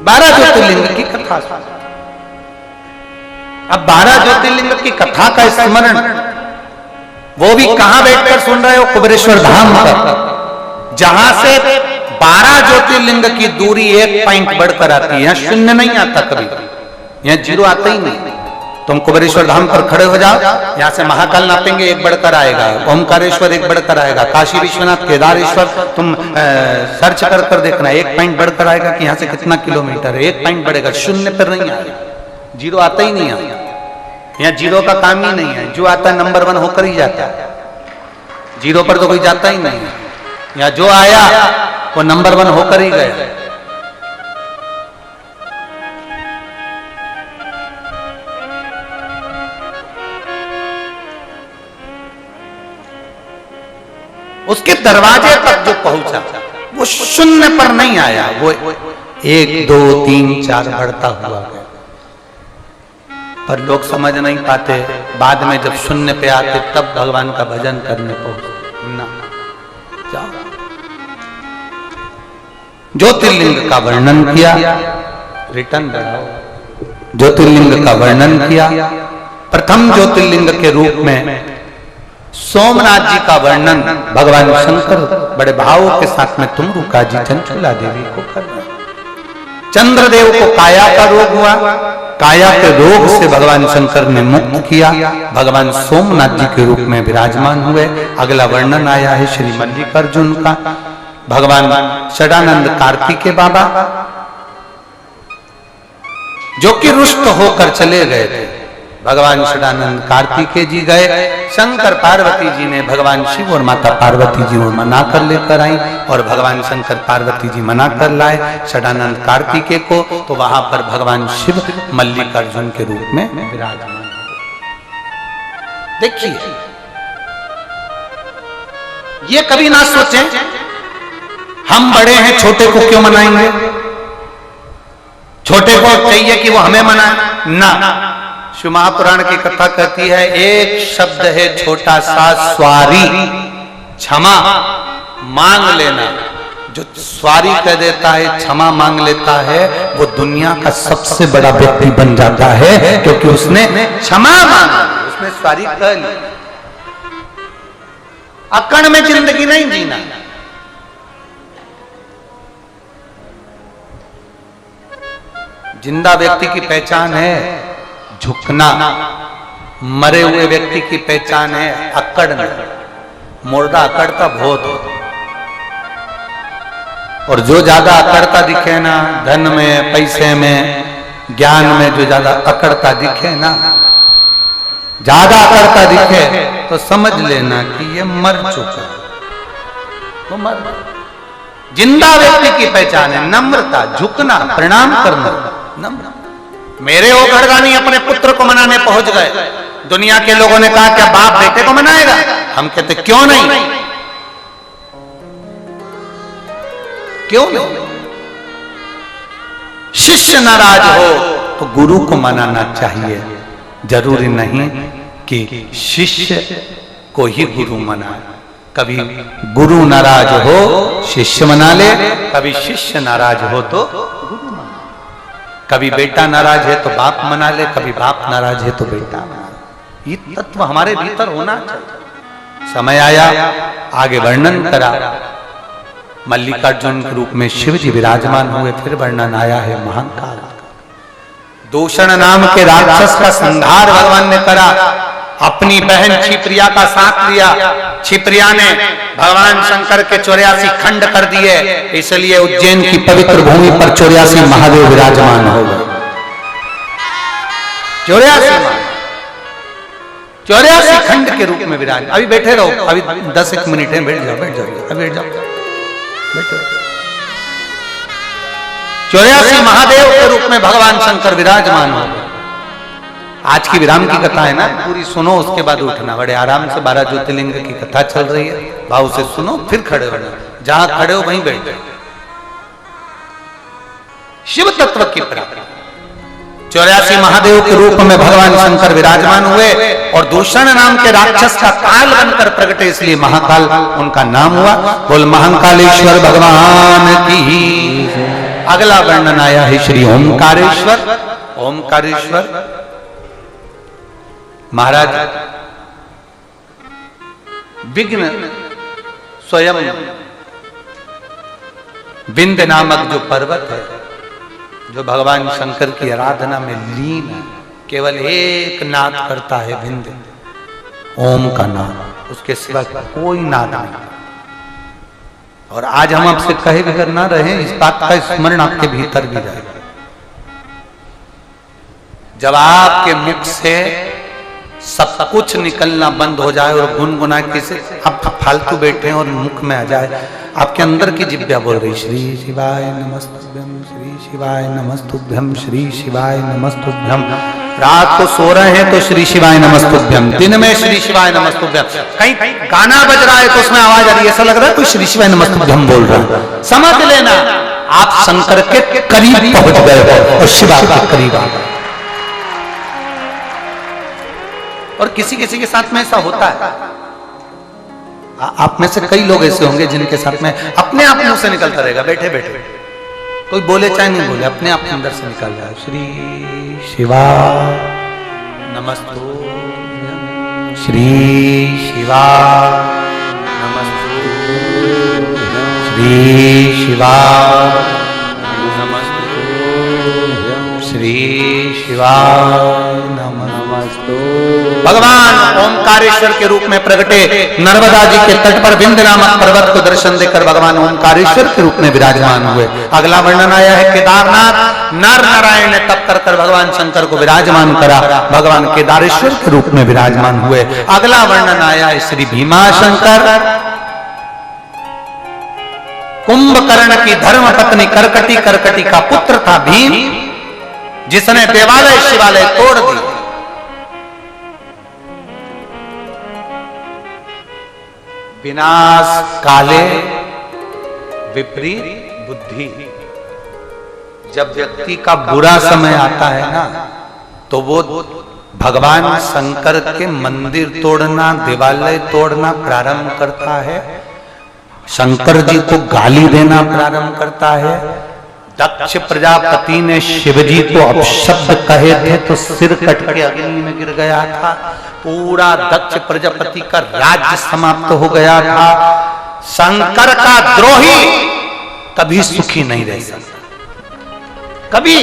12 ज्योतिर्लिंग की कथा। अब 12 ज्योतिर्लिंग की कथा का स्मरण वो भी कहां बैठकर सुन रहे हो? कुबेरेश्वर धाम पर, जहां से 12 ज्योतिर्लिंग की दूरी 1 पॉइंट बढ़कर आती है। यहाँ 0 नहीं आता कभी, यहाँ 0 आता ही नहीं। तुम कुबेरेश्वर धाम पर खड़े हो जाओ, यहाँ से महाकाल नापेंगे 1 बढ़कर आएगा, ओमकारेश्वर 1 बढ़कर आएगा, काशी विश्वनाथ, केदारेश्वर तुम सर्च कर कर देखना, 1 पॉइंट बढ़कर आएगा कि यहाँ से कितना किलोमीटर है, 1 पॉइंट बढ़ेगा। 0 पर नहीं आएगा, 0 आता ही नहीं है। यहाँ 0 का काम ही नहीं है, जो आता है नंबर 1 होकर ही जाता है, 0 पर तो कोई जाता ही नहीं है। यहाँ जो आया वो नंबर 1 होकर ही गया। उसके दरवाजे तक जो पहुंचा वो 0 पर नहीं आया, वो 1, 2, 3, 4 बढ़ता हुआ गया। पर लोग समझ नहीं पाते, बाद में जब 0 पे आते तब भगवान का भजन करने पहुंचते ना। जाओ, ज्योतिर्लिंग का वर्णन किया, रिटर्न बढ़ाओ। ज्योतिर्लिंग का वर्णन किया, प्रथम ज्योतिर्लिंग के रूप में सोमनाथ जी का वर्णन भगवान शंकर बड़े भावों के साथ में तुम रुका जी चंचुला देवी को कर रहे। चंद्रदेव को काया का रोग हुआ, काया के रोग से भगवान शंकर ने मुक्त किया, भगवान सोमनाथ जी के रूप में विराजमान हुए। अगला वर्णन आया है श्री मल्लिकार्जुन का, भगवान षडानंद कार्तिकेय बाबा जो कि रुष्ट होकर चले गए थे। भगवान षडानंद कार्तिकेय जी गए, शंकर पार्वती जी ने भगवान शिव और माता पार्वती जी को मना कर लेकर आई और भगवान शंकर पार्वती जी मना कर लाए षडानंद कार्तिकेय को। तो वहां पर भगवान शिव मल्लिकार्जुन के रूप में विराजमान। देखिए, ये कभी ना सोचें हम बड़े हैं छोटे को क्यों मनाएंगे, छोटे को चाहिए कि वो हमें मनाए ना। शिव महापुराण की कथा कहती है, एक शब्द है छोटा सा स्वारी, क्षमा मांग लेना। जो स्वारी कह देता है, क्षमा मांग लेता है, वो दुनिया का सबसे बड़ा व्यक्ति बन जाता है, क्योंकि उसने क्षमा मांगा, उसने स्वारी कह ली। अकड़ में जिंदगी नहीं जीना। जिंदा व्यक्ति की पहचान है झुकना, मरे हुए व्यक्ति की पहचान है अकड़ना। मुर्दा अकड़ता बहुत हो। और जो ज्यादा अकड़ता दिखे ना, धन में, पैसे में, ज्ञान में जो ज्यादा अकड़ता दिखे ना, ज्यादा अकड़ता दिखे तो समझ लेना कि ये मर चुका, वो मर। जिंदा व्यक्ति की पहचान है नम्रता, झुकना, प्रणाम करना, नम्र। मेरे वो गढ़गानी अपने पुत्र को मनाने पहुंच गए। दुनिया के लोगों ने कहा क्या बाप बेटे को मनाएगा? हम कहते क्यों नहीं, क्यों नहीं? शिष्य नाराज हो तो गुरु को मनाना चाहिए। जरूरी नहीं कि शिष्य को ही गुरु मनाए। कभी गुरु नाराज हो शिष्य मना ले, कभी शिष्य नाराज हो तो गुरु मना ले, कभी बेटा नाराज है तो बाप मना ले, कभी बाप नाराज है तो बेटा मना ले। ये तत्व हमारे भीतर होना चाहिए। समय आया, आगे वर्णन करा, मल्लिकार्जुन के रूप में शिव जी विराजमान हुए। फिर वर्णन आया है महाकाल। दूषण नाम के राक्षस का संहार भगवान ने करा। अपनी बहन छिप्रिया का साथ लिया। छिप्रिया ने भगवान शंकर के 84 खंड कर दिए, इसलिए उज्जैन की पवित्र भूमि पर 84 महादेव विराजमान हो गए। 84 खंड के रूप में विराज। अभी बैठे रहो, अभी 10 मिनट है, बैठ जाओ, बैठ जाओ, अभी बैठ जाओ, बैठो। 84 महादेव के रूप में भगवान शंकर विराजमान हो गए। आज की विराम की कथा है ना, पूरी सुनो, उसके बाद उठना। बड़े आराम से 12 ज्योतिर्लिंग की कथा चल रही है, भाव से सुनो, फिर खड़े होना। जहां खड़े हो वहीं बैठ जाओ। शिव तत्व की प्राप्ति। 84 महादेव के रूप में भगवान शंकर विराजमान हुए और दूषण नाम के राक्षस का काल बनकर प्रगटे, इसलिए महाकाल उनका नाम हुआ। बोल महाकालेश्वर भगवान की। अगला वर्णन आया है श्री ओमकारेश्वर। ओमकारेश्वर महाराज विघ्न स्वयं विंध्य नामक जो पर्वत है, जो भगवान शंकर की आराधना में लीन है, केवल एक नाद करता है विंध्य, ओम का नाद, उसके सिवा कोई नाद नहीं। और आज हम आपसे कहे बगैर ना रहे, इस बात का स्मरण आपके भीतर भी रहे। जब आपके मुख से सब कुछ निकलना बंद हो जाए और गुनगुना के से आप फालतू बैठे और मुख में आ जाए, आपके अंदर की जिब्या बोल रही श्री शिवाय नमस्तुभ्यम, श्री शिवाय नमस्तुभ्यम, श्री शिवाय नमस्तुभ्यम। रात को सो रहे हैं तो श्री शिवाय नमस्तुभ्यम, दिन में श्री शिवाय नमस्तुभ्यम। कहीं गाना बज रहा है तो उसमें आवाज आ रही है, ऐसा लग रहा है कोई श्री शिवाय नमस्तुभ्यम बोल रहा है। समझ लेना आप शंकर के करीब पहुंच गए और शिवा के करीब आ गए। और किसी किसी के साथ में ऐसा होता है। आप में से कई लोग ऐसे होंगे जिनके साथ में अपने आप मुंह से निकलता रहेगा, बैठे बैठे, कोई बोले चाहे नहीं बोले, अपने आप अंदर से निकल जाए श्री शिवा नमस्तुभ्यम, श्री शिवा नमस्तुभ्यम, श्री शिवा नमस्तुभ्यम, श्री शिवा भगवान ओमकारेश्वर के रूप में प्रगटे। नर्मदा जी के तट पर विंध्य नामक पर्वत को दर्शन देकर भगवान ओमकारेश्वर के रूप में विराजमान हुए। अगला वर्णन आया है केदारनाथ। नर नारायण ने तप कर कर भगवान शंकर को विराजमान करा, भगवान केदारेश्वर के रूप में विराजमान हुए। अगला वर्णन आया है श्री भीमाशंकर। कुंभकर्ण की धर्म पत्नी करकटी, करकटी का पुत्र था भीम, जिसने देवालय शिवालय तोड़ दी। विनाश काले विपरीत बुद्धि। जब व्यक्ति का बुरा समय आता है ना, तो वो भगवान शंकर के मंदिर तोड़ना, देवालय तोड़ना प्रारंभ करता है, शंकर जी को गाली देना प्रारंभ करता है। दक्ष प्रजापति ने शिवजी को अपशब्द कहे थे तो सिर कट के अग्नि में गिर गया था। पूरा दक्ष प्रजापति का राज्य समाप्त हो गया था। शंकर का द्रोही कभी सुखी नहीं रह सकता, कभी।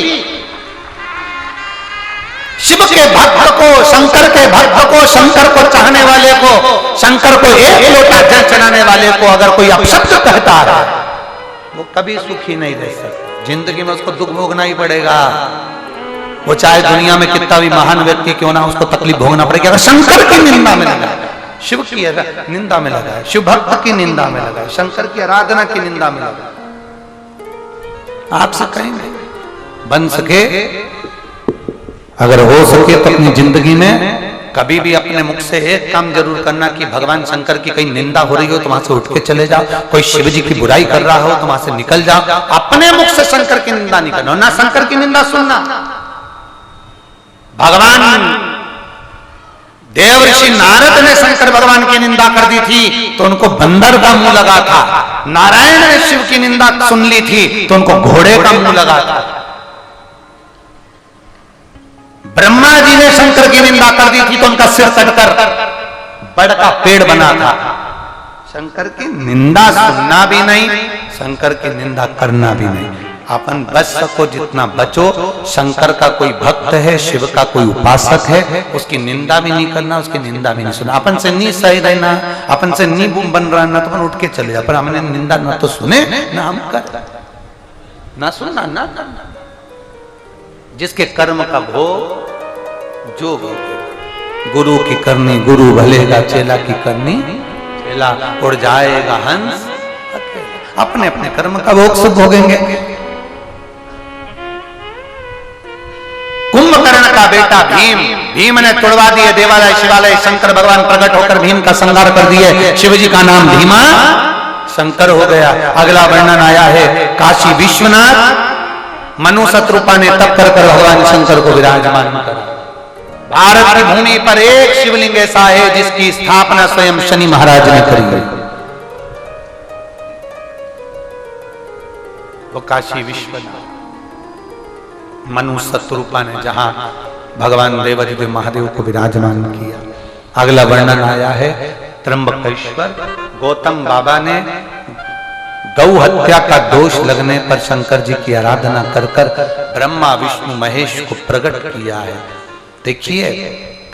शिव के भक्त को, शंकर के भक्त को, शंकर को चाहने वाले को, शंकर को एक लोटा जल चढ़ाने वाले को अगर कोई अपशब्द कहता है, वो वो कभी सुखी नहीं रह सकता, जिंदगी में उसको दुख भोगना ही पड़ेगा। वो चाहे दुनिया में कितना भी महान व्यक्ति क्यों ना, उसको तकलीफ भोगना पड़ेगी। अगर शंकर की निंदा में लगा है, शिव की निंदा में लगा है, शिव भक्त की निंदा में लगा है, शंकर की आराधना की निंदा में लगा है, आपसे कहेंगे बन सके, अगर हो सके तो अपनी जिंदगी में कभी भी अपने मुख से एक काम जरूर करना कि भगवान शंकर की कहीं निंदा हो रही हो तो वहां से उठ के चले जाओ, कोई शिव जी की बुराई कर रहा हो तो वहां से निकल जाओ, अपने मुख से शंकर की निंदा नहीं करना, ना शंकर की निंदा सुनना। भगवान देवर्षि नारद ने शंकर भगवान की निंदा कर दी थी तो उनको बंदर का मुंह लगा था, नारायण ने शिव की निंदा सुन ली थी तो उनको घोड़े का मुंह लगा था, ब्रह्मा जी ने शंकर की निंदा कर दी थी तो उनका सिर कटकर बड़ का पेड़ बना था। शंकर की निंदा सुनना भी नहीं, शंकर की निंदा करना भी नहीं। अपन बच सको जितना बचो, शंकर का कोई भक्त है, शिव का कोई उपासक है, उसकी निंदा भी नहीं करना, उसकी निंदा भी नहीं सुनना। अपन से नहीं सही रहना, अपन से नहीं बन रहा ना तो अपन उठ के चले जा, पर हमने निंदा ना तो सुने ना हम कर, ना सुनना ना करना। जिसके कर्म का भोग जो भोगे, गुरु की करनी गुरु भलेगा, चेला की करनी चेला, उड़ जाएगा हंस अकेला। अपने अपने कर्म का भोग सब भोगेंगे। कुंभकर्ण का बेटा भीम, भीम ने तोड़वा दिए देवालय शिवालय, शंकर भगवान प्रकट होकर भीम का संहार कर दिए, शिव जी का नाम भीमा शंकर हो गया। अगला वर्णन आया है काशी विश्वनाथ, मनु शत्रुपा ने तप कर भगवान शंकर को विराजमान करा। भारत की भूमि पर एक शिवलिंग ऐसा है जिसकी स्थापना स्वयं शनि महाराज ने करी है, वो काशी विश्वनाथ। मनु शत्रुपा ने जहां भगवान देवादिदेव महादेव को विराजमान किया। अगला वर्णन आया है त्र्यंबकेश्वर, गौतम बाबा ने गौ हत्या का दोष लगने पर शंकर जी की आराधना कर कर ब्रह्मा विष्णु महेश को प्रकट किया है। देखिए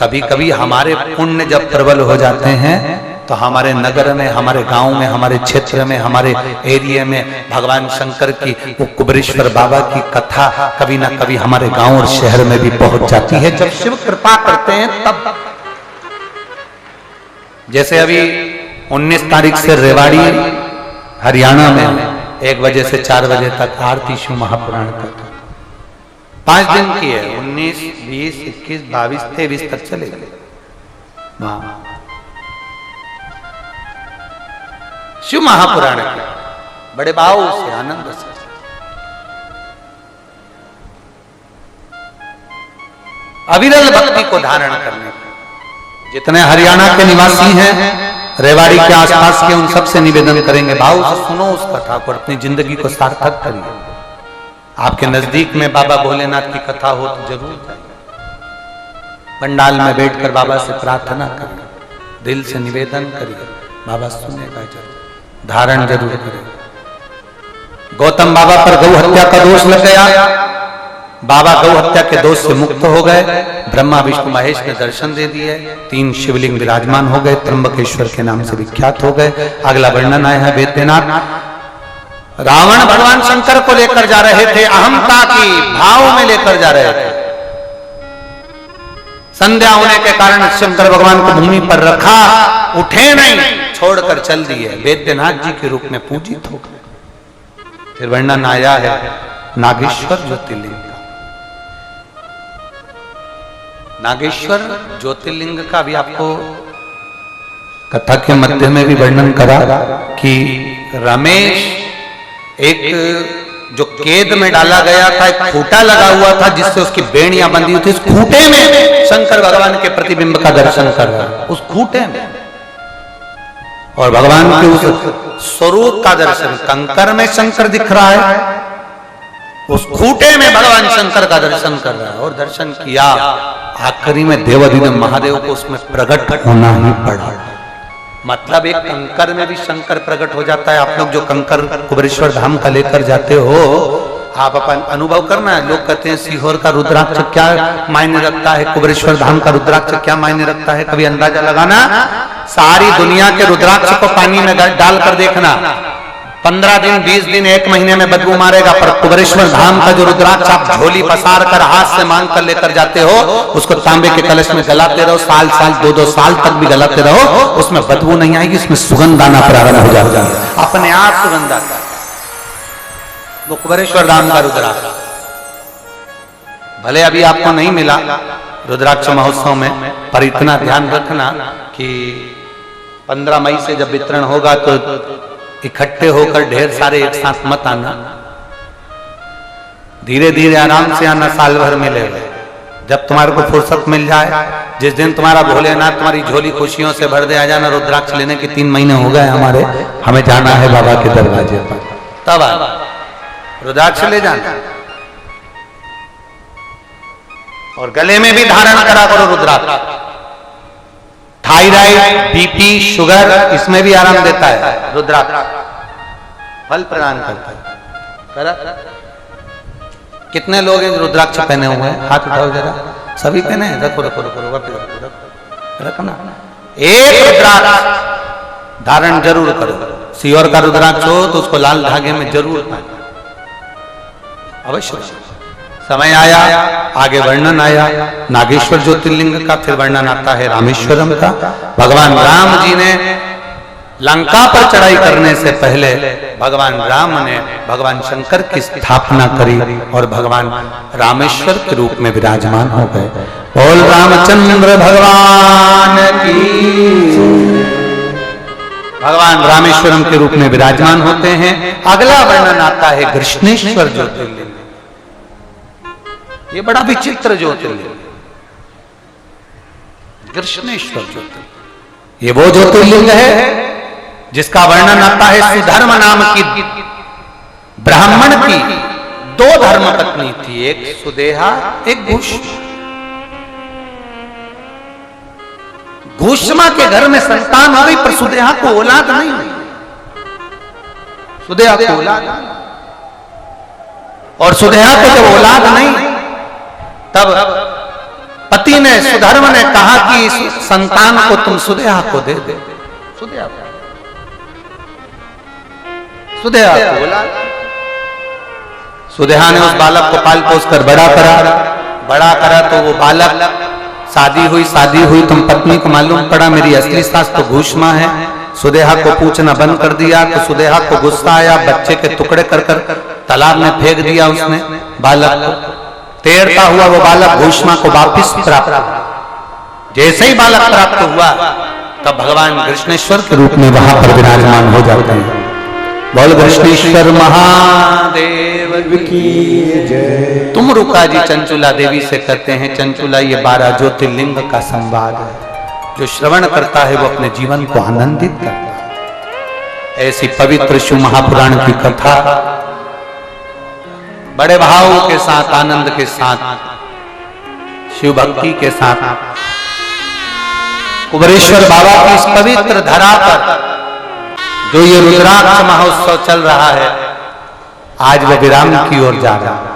कभी कभी हमारे पुण्य जब प्रबल हो जाते हैं तो हमारे नगर में, हमारे गांव में, हमारे क्षेत्र में, हमारे एरिया में भगवान शंकर की वो कुबेरेश्वर बाबा की कथा कभी ना कभी हमारे गांव और शहर में भी पहुंच जाती है। जब शिव कृपा करते हैं तब, जैसे अभी 19 तारीख से रेवाड़ी हरियाणा में 1 बजे से 4 बजे तक आरती शिव महापुराण तक 5 दिन की है, 19, 20, 21, 22, 23 तक चलेगी। शिव महापुराण के बड़े भाव से, आनंद से, अविरल भक्ति को धारण करने का जितने हरियाणा के निवासी हैं, रेवाड़ी के आसपास के, उन सब से निवेदन करेंगे भाव से सुनो उस कथा को, अपनी जिंदगी को सार्थक करिए। आपके नजदीक में बाबा भोलेनाथ की कथा हो तो जरूर जाइए, पंडाल में बैठकर बाबा से प्रार्थना करिए, दिल से निवेदन करिए, बाबा सुनेगा जरूर, धारण जरूर करेगा। गौतम बाबा पर गौ हत्या का दोष लग गया, बाबा गौ हत्या के दोष से मुक्त हो गए, ब्रह्मा विष्णु महेश ने दर्शन दे दिए, 3 शिवलिंग विराजमान हो गए, त्र्यंबकेश्वर के नाम से विख्यात हो गए। अगला वर्णन आया है वेद्यनाथ। रावण भगवान शंकर को लेकर जा रहे थे, अहंता की भाव में लेकर जा रहे थे, संध्या होने के कारण शंकर भगवान को भूमि पर रखा, उठे नहीं, छोड़कर चल दिए, वेद्यनाथ जी के रूप में पूजित हो गए। फिर वर्णन आया है नागेश्वर ज्योतिर्लिंग का। नागेश्वर ज्योतिर्लिंग का भी आपको कथा के मध्य में भी वर्णन करा कि रमेश एक जो केद में डाला गया था, एक खूंटा लगा हुआ था जिससे उसकी बेड़ियां बंधी हुई थी, उस खूंटे में शंकर भगवान के प्रतिबिंब का दर्शन कर रहा है, उस खूंटे में, और भगवान के उस स्वरूप का दर्शन, कंकर में शंकर दिख रहा है, उस खूंटे में भगवान शंकर का दर्शन कर रहा है, और दर्शन किया, आखिरी में देवाधिदेव महादेव को उसमें प्रकट होना ही पड़ा। मतलब एक कंकर में भी शंकर प्रकट हो जाता है। आप लोग जो कंकर कुबेरेश्वर धाम का लेकर जाते हो, आप अपन अनुभव करना है। लोग कहते हैं सीहोर का रुद्राक्ष क्या मायने रखता है, कुबेरेश्वर धाम का रुद्राक्ष क्या मायने रखता है, कभी अंदाजा लगाना। सारी दुनिया के रुद्राक्ष को पानी में डालकर देखना, 15 दिन 20 दिन 1 महीने में बदबू मारेगा, पर कुबेरेश्वर धाम का जो रुद्राक्ष आप झोली पसार कर हाथ से मांग कर लेकर जाते हो, उसको तांबे के कलश में गलाते रहो, साल 2-2 साल तक भी गलाते रहो, उसमें बदबू नहीं आएगी, उसमें सुगंध आना प्रारंभ हो जाएगा, अपने आप सुगंध आता है। वो कुबेरेश्वर धाम का रुद्राक्ष भले अभी आपको नहीं मिला रुद्राक्ष महोत्सव में, पर इतना ध्यान रखना कि 15 मई से जब वितरण होगा तो इकट्ठे होकर ढेर सारे एक साथ मत आना, धीरे धीरे आराम से आना, साल भर मिलेगा। जब तुम्हारे को फुर्सत मिल जाए, जिस दिन तुम्हारा भोलेनाथ तुम्हारी झोली खुशियों से भर दे, आ जाना। रुद्राक्ष लेने के 3 महीने हो गए हमारे, हमें जाना है बाबा के दरवाजे पर, तब रुद्राक्ष ले जाना। और गले में भी धारण करा करो रुद्राक्ष। थायराइड, बीपी, शुगर, इसमें भी आराम देता है रुद्राक्ष, फल प्रदान करता है। कितने लोग हैं रुद्राक्ष पहने हुए हैं? हाथ उठाओ जरा। सभी पहने हैं? रखो रखो रखो रखो रखना। एक रुद्राक्ष धारण जरूर करो। सियोर का रुद्राक्ष हो तो उसको लाल धागे में जरूर पहनो, अवश्य। समय आया, आगे वर्णन आया नागेश्वर ज्योतिर्लिंग का, फिर वर्णन आता है रामेश्वरम का। भगवान राम जी ने लंका पर चढ़ाई करने से पहले भगवान राम ने भगवान शंकर की स्थापना करी और भगवान रामेश्वर के रूप में विराजमान हो गए। बोल रामचंद्र भगवान की। भगवान रामेश्वरम के रूप में विराजमान होते हैं। अगला वर्णन आता है कृष्णेश्वर ज्योतिर्लिंग। ये बड़ा विचित्र ज्योतिर्लिंग, कृष्णेश्वर ज्योतिर्लिंग। ये वो ज्योतिर्लिंग है जिसका वर्णन आता है सुधर्म नाम की ब्राह्मण की 2 धर्मपत्नी थी, एक सुदेहा, एक घुष्मा। घुष्मा के घर में संतान हो गई, पर सुदेहा को औलाद नहीं हुई। सुदेहा को औलाद, और सुदेहा को जब औलाद नहीं, तब पति ने, सुधर्म ने कहा कि इस संतान को तुम सुदेहा को दे दे। सुदेहा को सुदेहा ने उस बालक को पाल पोस कर बड़ा करा तो वो बालक, शादी हुई तुम पत्नी को मालूम पड़ा मेरी असली सास तो घुष्मा है। सुदेहा को पूछना बंद कर दिया, तो सुदेहा को गुस्सा आया, बच्चे के टुकड़े कर तालाब में फेंक दिया उसने बालक को। तैरता हुआ वो बालक घुष्मा को वापिस प्राप्त हुआ। जैसे ही बालक प्राप्त हुआ, तब भगवान कृष्णेश्वर के रूप में वहां पर विराजमान हो जाते हैं। बोल कृष्णेश्वर महादेव की जय। तुम रुका जी चंचुला देवी से कहते हैं, चंचुला ये 12 ज्योतिर्लिंग का संवाद है। जो श्रवण करता है वो अपने जीवन को आनंदित करता है। ऐसी पवित्र शिव महापुराण की कथा बड़े भाव के साथ, आनंद के साथ, शिव भक्ति के साथ कुबेरेश्वर बाबा की इस पवित्र धरा पर जो ये रुद्राक्ष महोत्सव चल रहा है, आज वह विराम की ओर जा रहा है।